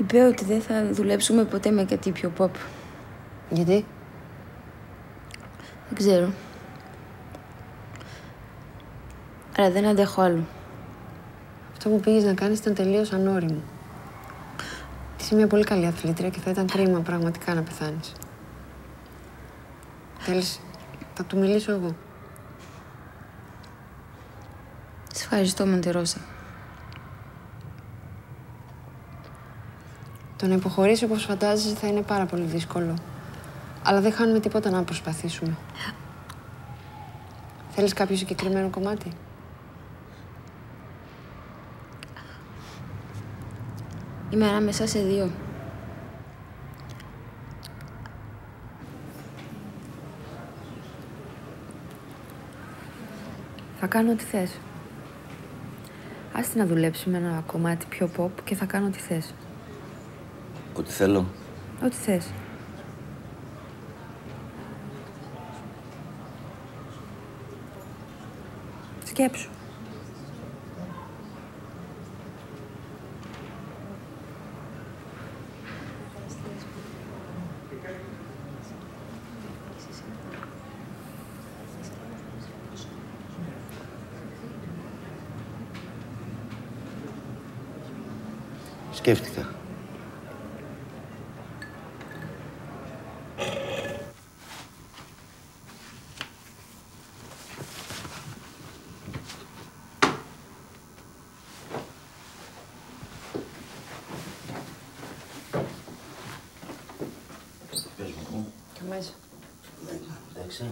Είπε ότι δεν θα δουλέψουμε ποτέ με κάτι πιο pop. Γιατί? Δεν ξέρω. Αλλά δεν αντέχω άλλο. Αυτό που πήγες να κάνεις ήταν τελείως ανώριμο. Είσαι μια πολύ καλή αθλήτρια και θα ήταν κρίμα πραγματικά να πεθάνεις. Θέλεις, θα του μιλήσω εγώ. Σε ευχαριστώ, Μοντερόσα. Το να υποχωρήσει όπως φαντάζεσαι θα είναι πάρα πολύ δύσκολο. Αλλά δεν χάνουμε τίποτα να προσπαθήσουμε. Θέλεις κάποιο συγκεκριμένο κομμάτι? Είμαι ανάμεσα σε δύο. Θα κάνω ό,τι θες. Άστη να δουλέψουμε ένα κομμάτι πιο pop και θα κάνω ό,τι θες. Ό,τι θέλω. Ό,τι θες. Σκέψου. Σκέφτηκα. Πες μου πού. Και μέσα. Εντάξει.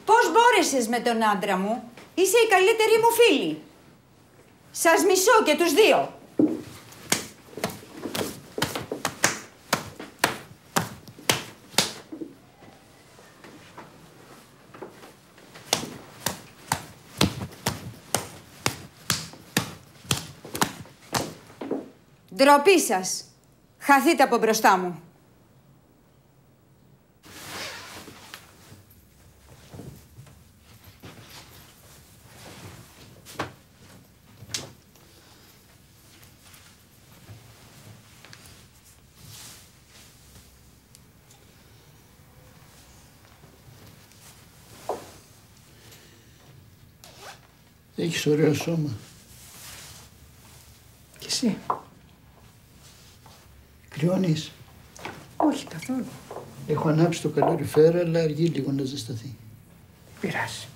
Πώς μπόρεσες με τον άντρα μου? Είσαι η καλύτερη μου φίλη. Σας μισώ και τους δύο. Ντροπή σας. Χαθείτε από μπροστά μου. Έχεις ωραίο σώμα. Εσύ. Κρυώνεις. Όχι καθόλου. Έχω ανάψει το καλοριφέρα, αλλά αργεί λίγο να ζεσταθεί. Πειράζει.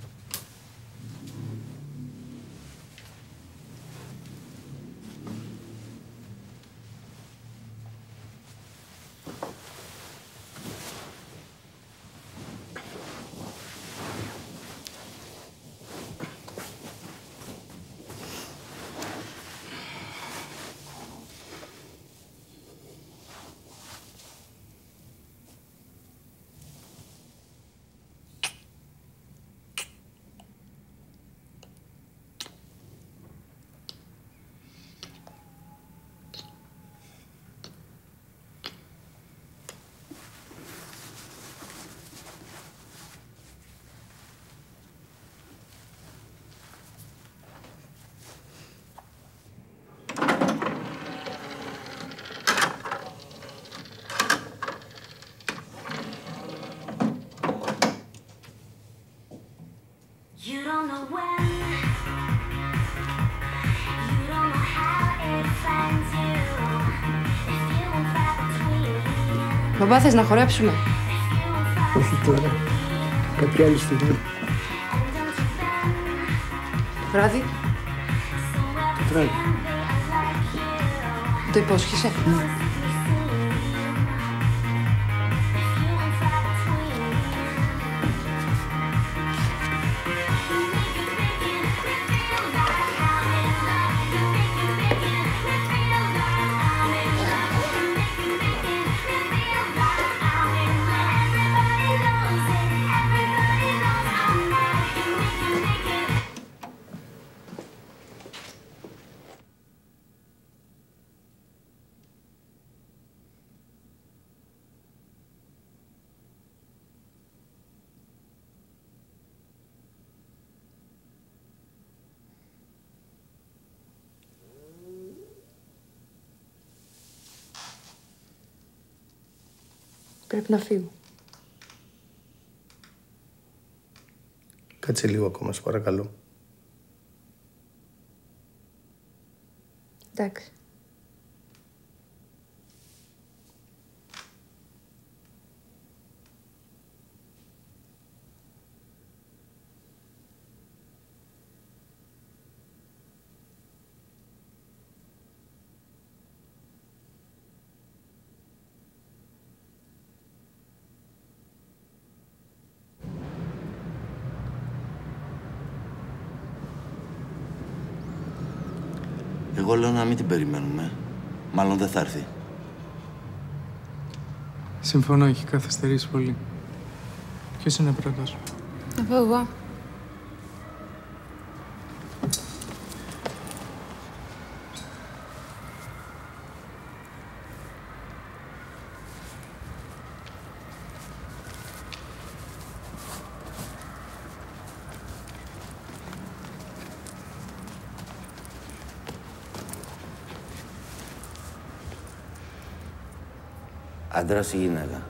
Μπαμπά, θες να χορέψουμε? Όχι τώρα. Κάποια άλλη στιγμή. Το βράδυ? Το βράδυ. Το υπόσχεσαι? Πρέπει να φύγω. Κάτσε λίγο ακόμα, σε παρακαλώ. Εντάξει. Εγώ λέω να μην την περιμένουμε. Μάλλον δεν θα έρθει. Συμφωνώ, έχει καθυστερήσει πολύ. Ποιος είναι πρώτος? Να πάω εγώ. Άντρας ή γυναίκα?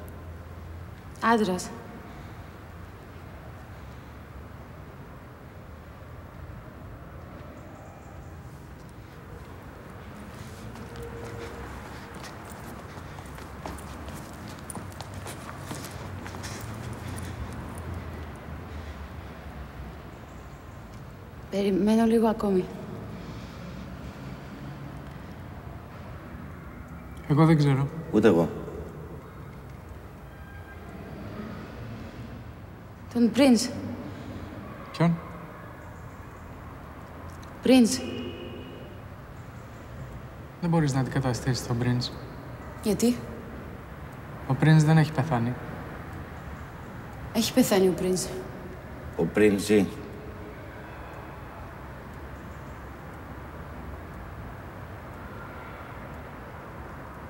Άντρας. Περιμένω λίγο ακόμη. Εγώ δεν ξέρω. Ούτε εγώ. Τον Prince. Ποιον? Prince. Δεν μπορείς να αντικαταστήσεις τον Prince. Γιατί? Ο Prince δεν έχει πεθάνει. Έχει πεθάνει ο Prince. Ο Prince.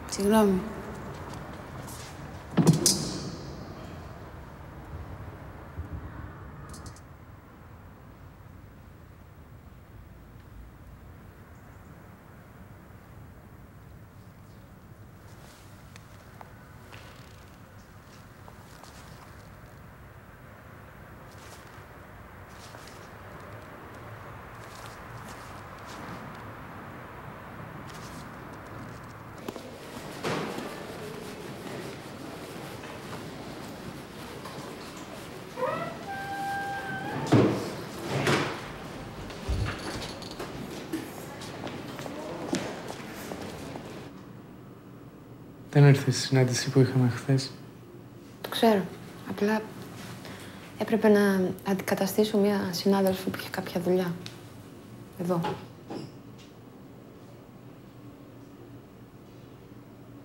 Συγγνώμη. Δεν ήρθε στη συνάντηση που είχαμε χθες. Το ξέρω. Απλά έπρεπε να αντικαταστήσω μια συνάδελφο που είχε κάποια δουλειά. Εδώ.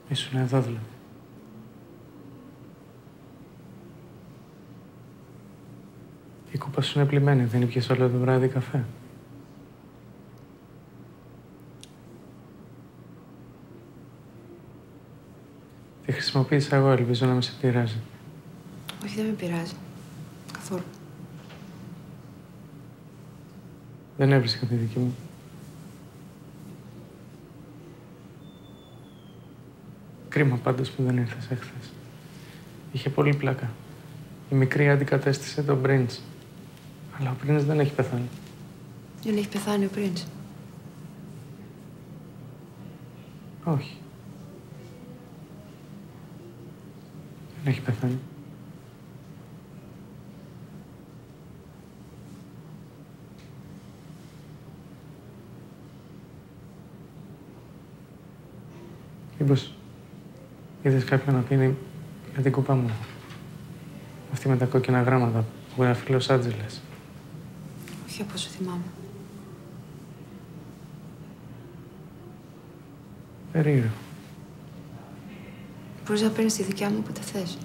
Ήσουν εδώ δηλαδή. Η κούπα σου είναι πλημμένη, δεν ήπιες όλο το βράδυ καφέ. Τη χρησιμοποίησα εγώ, ελπίζω να με σε πειράζει. Όχι, δεν με πειράζει. Καθόλου. Δεν έβρισκα τη δική μου. Κρίμα πάντως που δεν ήρθες εχθές. Είχε πολύ πλάκα. Η μικρή αντικατέστησε τον Prince. Αλλά ο Prince δεν έχει πεθάνει. Δεν έχει πεθάνει ο Prince. Όχι. Δεν έχει πεθάνει. Μήπως είδες κάποιον να πίνει για την κούπα μου. Αυτή με τα κόκκινα γράμματα που γράφει Λος Άντζελες. Όχι από όσο θυμάμαι. Περίεργο. Μπορείς να παίρνεις τη δικιά μου όποτε θες.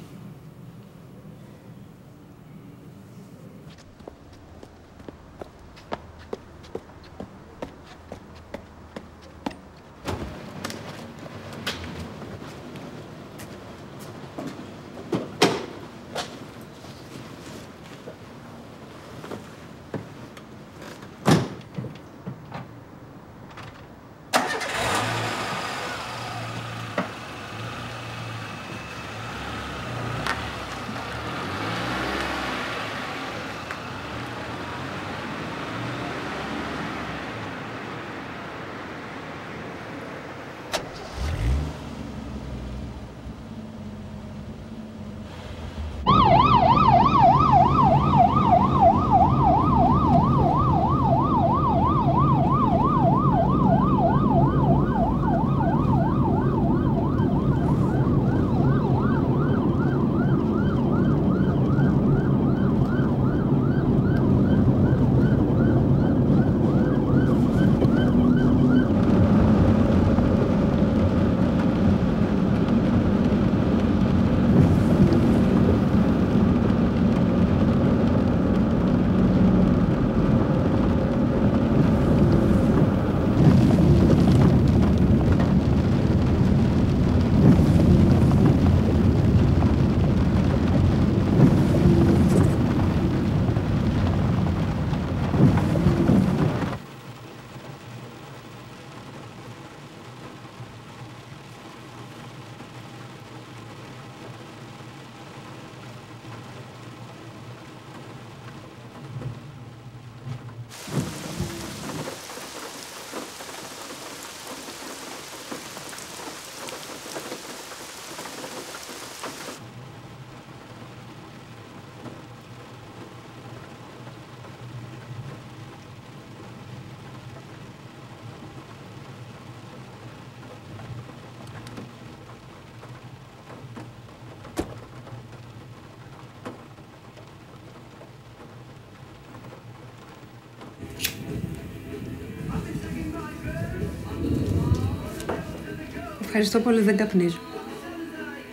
Ευχαριστώ πολύ, δεν καπνίζω.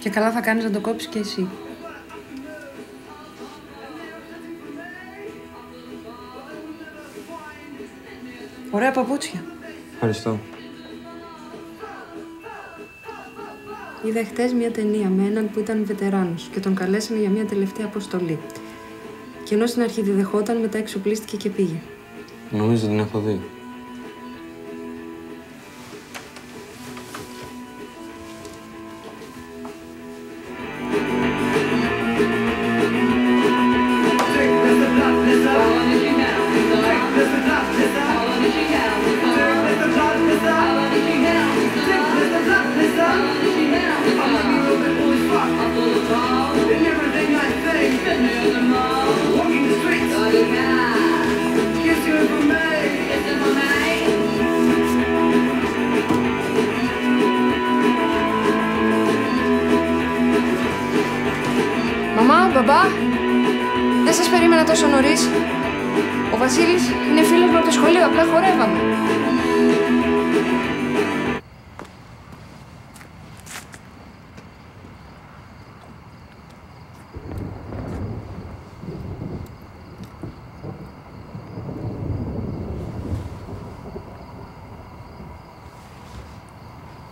Και καλά θα κάνεις να το κόψεις και εσύ. Ωραία παπούτσια. Ευχαριστώ. Είδα χτες μια ταινία με έναν που ήταν βετεράνος και τον καλέσανε για μια τελευταία αποστολή. Και ενώ στην αρχή διδεχόταν, μετά εξοπλίστηκε και πήγε. Νομίζω την έχω δει. Walking the streets, kiss you from me. τόσο νωρίς? Ο Βασίλης είναι φίλος μου από το σχολείο, απλά χορεύαμε.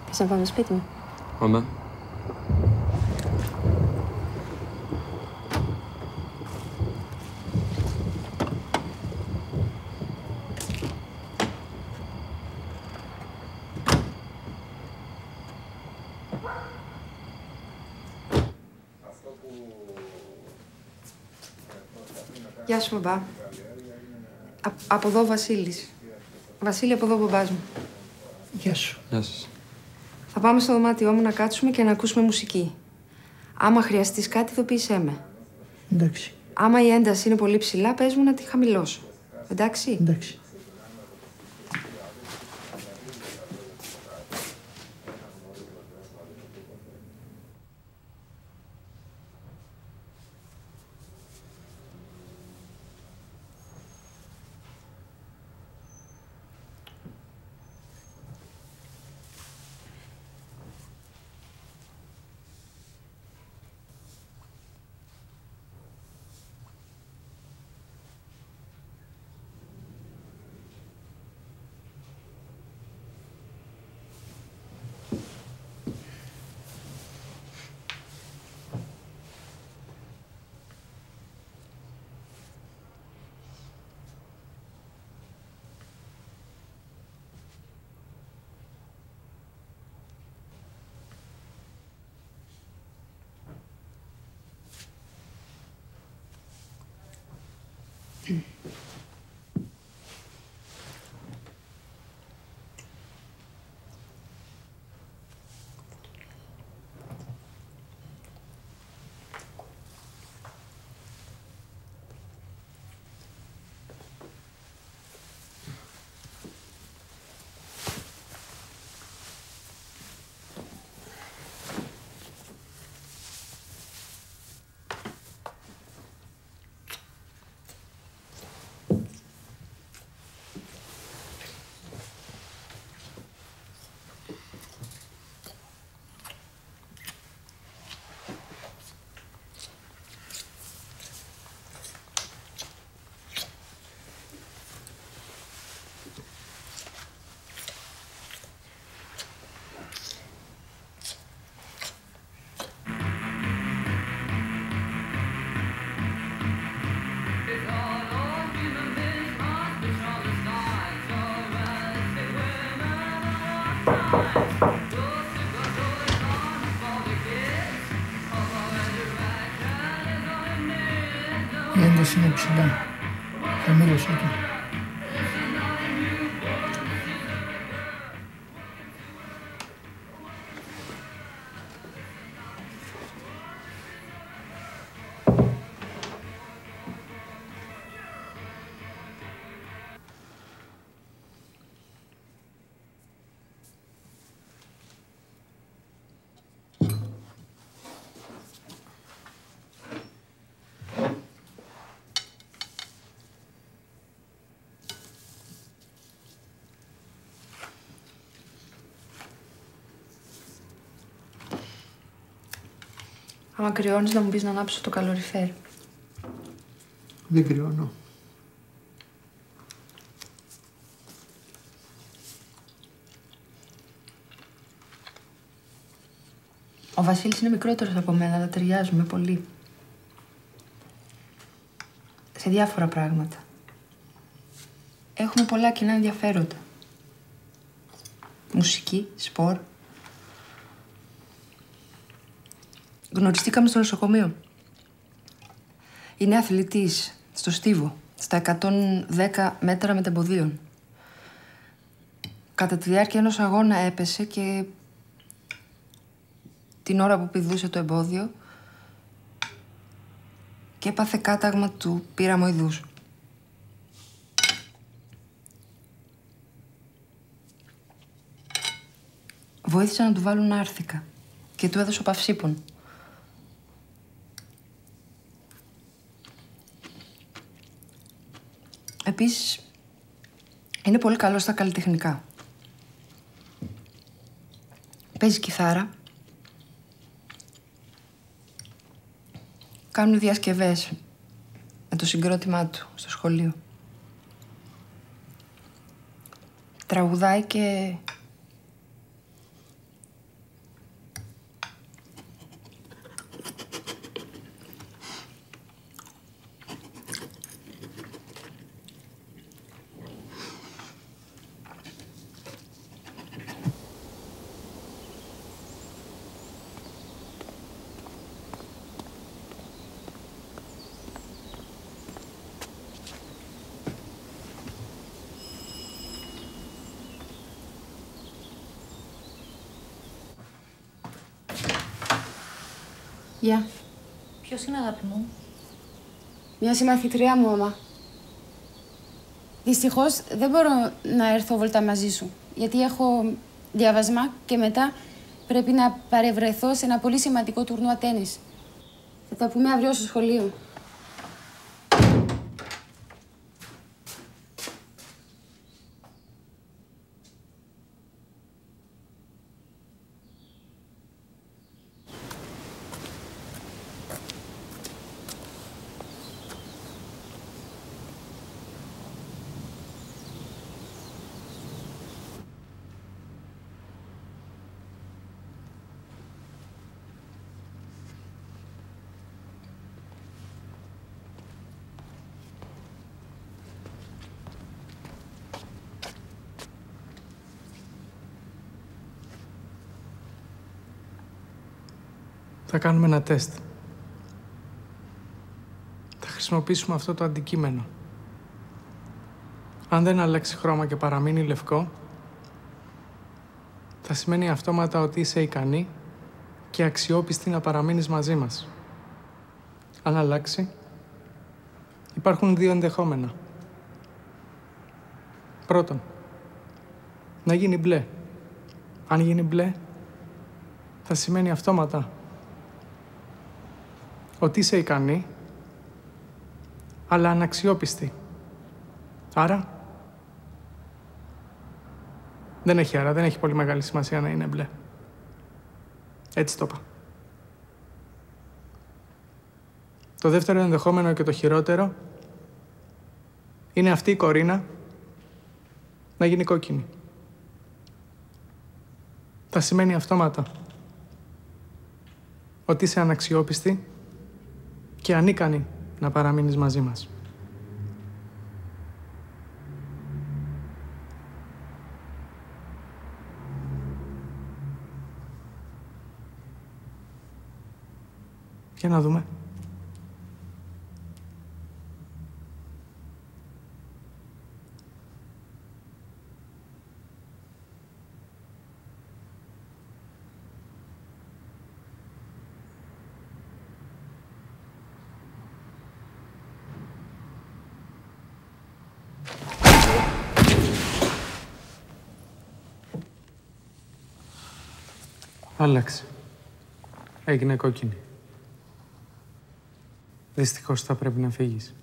Θες να πάμε σπίτι μου? Αμέ. Γεια σου, μπαμπά. Από εδώ ο Βασίλης. Βασίλη, από εδώ ο μπαμπάς μου. Γεια σου. Γεια σας. Θα πάμε στο δωμάτιό μου να κάτσουμε και να ακούσουμε μουσική. Άμα χρειαστείς κάτι, ειδοποίησέ με. Εντάξει. Άμα η ένταση είναι πολύ ψηλά, πες μου να τη χαμηλώσω. Εντάξει? Εντάξει. Η ένταση είναι ψηλά. Χαμήλωσέ το. Άμα κρυώνεις, να μου πεις να ανάψω το καλοριφέρ. Δεν κρυώνω. Ο Βασίλης είναι μικρότερος από μένα, αλλά ταιριάζουμε πολύ. Σε διάφορα πράγματα. Έχουμε πολλά κοινά ενδιαφέροντα. Μουσική, σπορ. Γνωριστήκαμε στο νοσοκομείο. Είναι αθλητής, στο Στίβο, στα 110 μέτρα μετεμποδίων. Κατά τη διάρκεια ενός αγώνα έπεσε και την ώρα που πηδούσε το εμπόδιο και έπαθε κάταγμα του πυραμοειδούς. Βοήθησα να του βάλουν άρθικα και του έδωσα παυσίπον. Επίσης, είναι πολύ καλό στα καλλιτεχνικά. Παίζει κιθάρα. Κάνουν διασκευές με το συγκρότημά του στο σχολείο. Τραγουδάει και... Γεια. Ποιος είναι, αγάπη μου? Μια συμμαθητριά μου, μαμά. Δυστυχώς δεν μπορώ να έρθω βόλτα μαζί σου, γιατί έχω διάβασμα και μετά πρέπει να παρευρεθώ σε ένα πολύ σημαντικό τουρνουά τένις. Θα τα πούμε αύριο στο σχολείο. Θα κάνουμε ένα τεστ. Θα χρησιμοποιήσουμε αυτό το αντικείμενο. Αν δεν αλλάξει χρώμα και παραμείνει λευκό, θα σημαίνει αυτόματα ότι είσαι ικανή και αξιόπιστη να παραμείνεις μαζί μας. Αν αλλάξει, υπάρχουν δύο ενδεχόμενα. Πρώτον, να γίνει μπλε. Αν γίνει μπλε, θα σημαίνει αυτόματα ότι είσαι ικανή, αλλά αναξιόπιστη. Άρα, δεν έχει πολύ μεγάλη σημασία να είναι μπλε. Έτσι το είπα. Το δεύτερο ενδεχόμενο και το χειρότερο είναι αυτή η Κορίνα να γίνει κόκκινη. Θα σημαίνει αυτόματα ότι είσαι αναξιόπιστη και ανίκανη να παραμείνεις μαζί μας. Για να δούμε. Άλλαξε. Έγινε κόκκινη. Δυστυχώς θα πρέπει να φύγεις.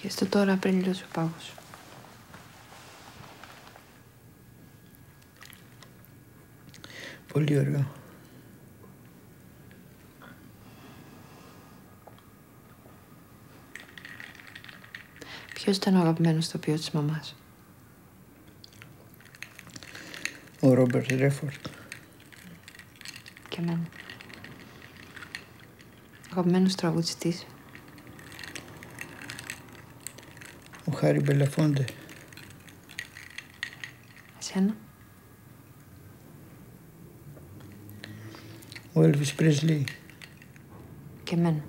Πιες το τώρα πριν λιώσει ο πάγος. Πολύ ωραίο. Ποιος ήταν ο αγαπημένος ηθοποιός της μαμάς? Ο Ρόμπερτ Ρέφορντ. Και εμένα. Ο αγαπημένος τραγουδιστής. Ο Χάρι Μπελαφόντε. Εσένα? Ο Έλβις Πρέσλι. Και εμένα.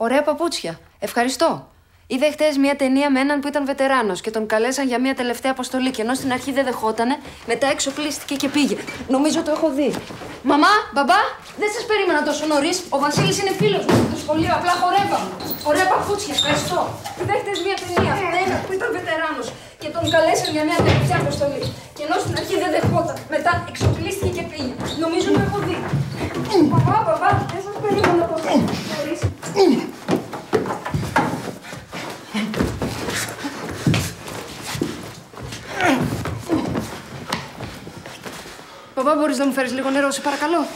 Ωραία παπούτσια. Ευχαριστώ. Είδα χτες μια ταινία με έναν που ήταν βετεράνος και τον καλέσαν για μια τελευταία αποστολή. Και ενώ στην αρχή δεν δεχότανε, μετά εξοπλίστηκε και πήγε. Νομίζω το έχω δει. Μαμά, μπαμπά, δεν σας περίμενα τόσο νωρίς. Ο Βασίλης είναι φίλος μου στο σχολείο. Απλά χορεύαμε. Ωραία παπούτσια. Ευχαριστώ. Είδα χτες μια ταινία με έναν που ήταν βετεράνος και τον καλέσαν για μια τελευταία αποστολή. Και ενώ στην αρχή δεν δεχόταν, μετά εξοπλίστηκε και πήγε. Νομίζω το έχω δει. Μπαμπά, δεν σας περίμενα τόσο νωρίς. Παπά, μπορείς να μου φέρεις λίγο νερό, σε παρακαλώ.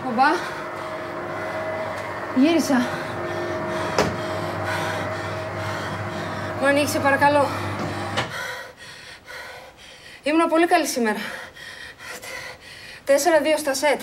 Παπά, γύρισα. Μου ανοίξει, παρακαλώ. Ήμουν πολύ καλή σήμερα. 4-2 στα σετ.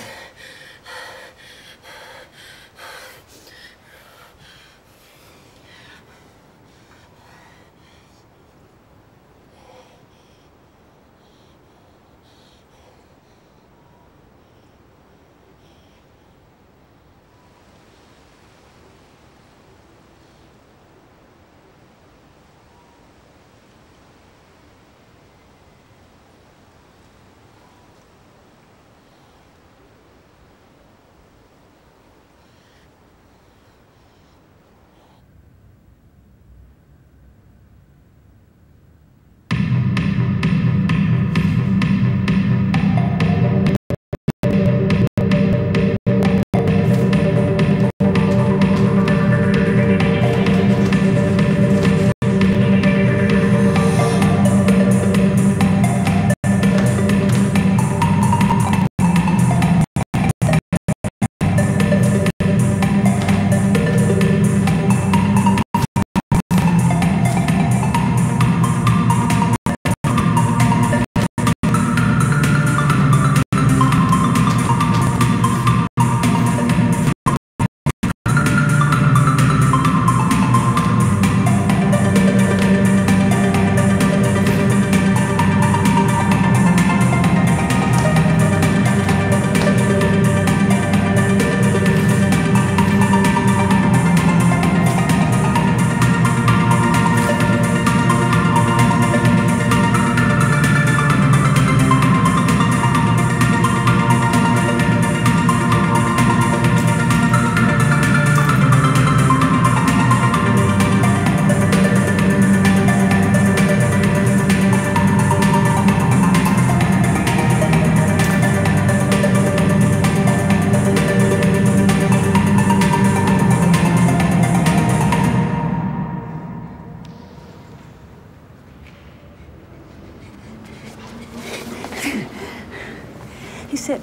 Είσαι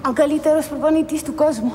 ο καλύτερος προπονητής του κόσμου.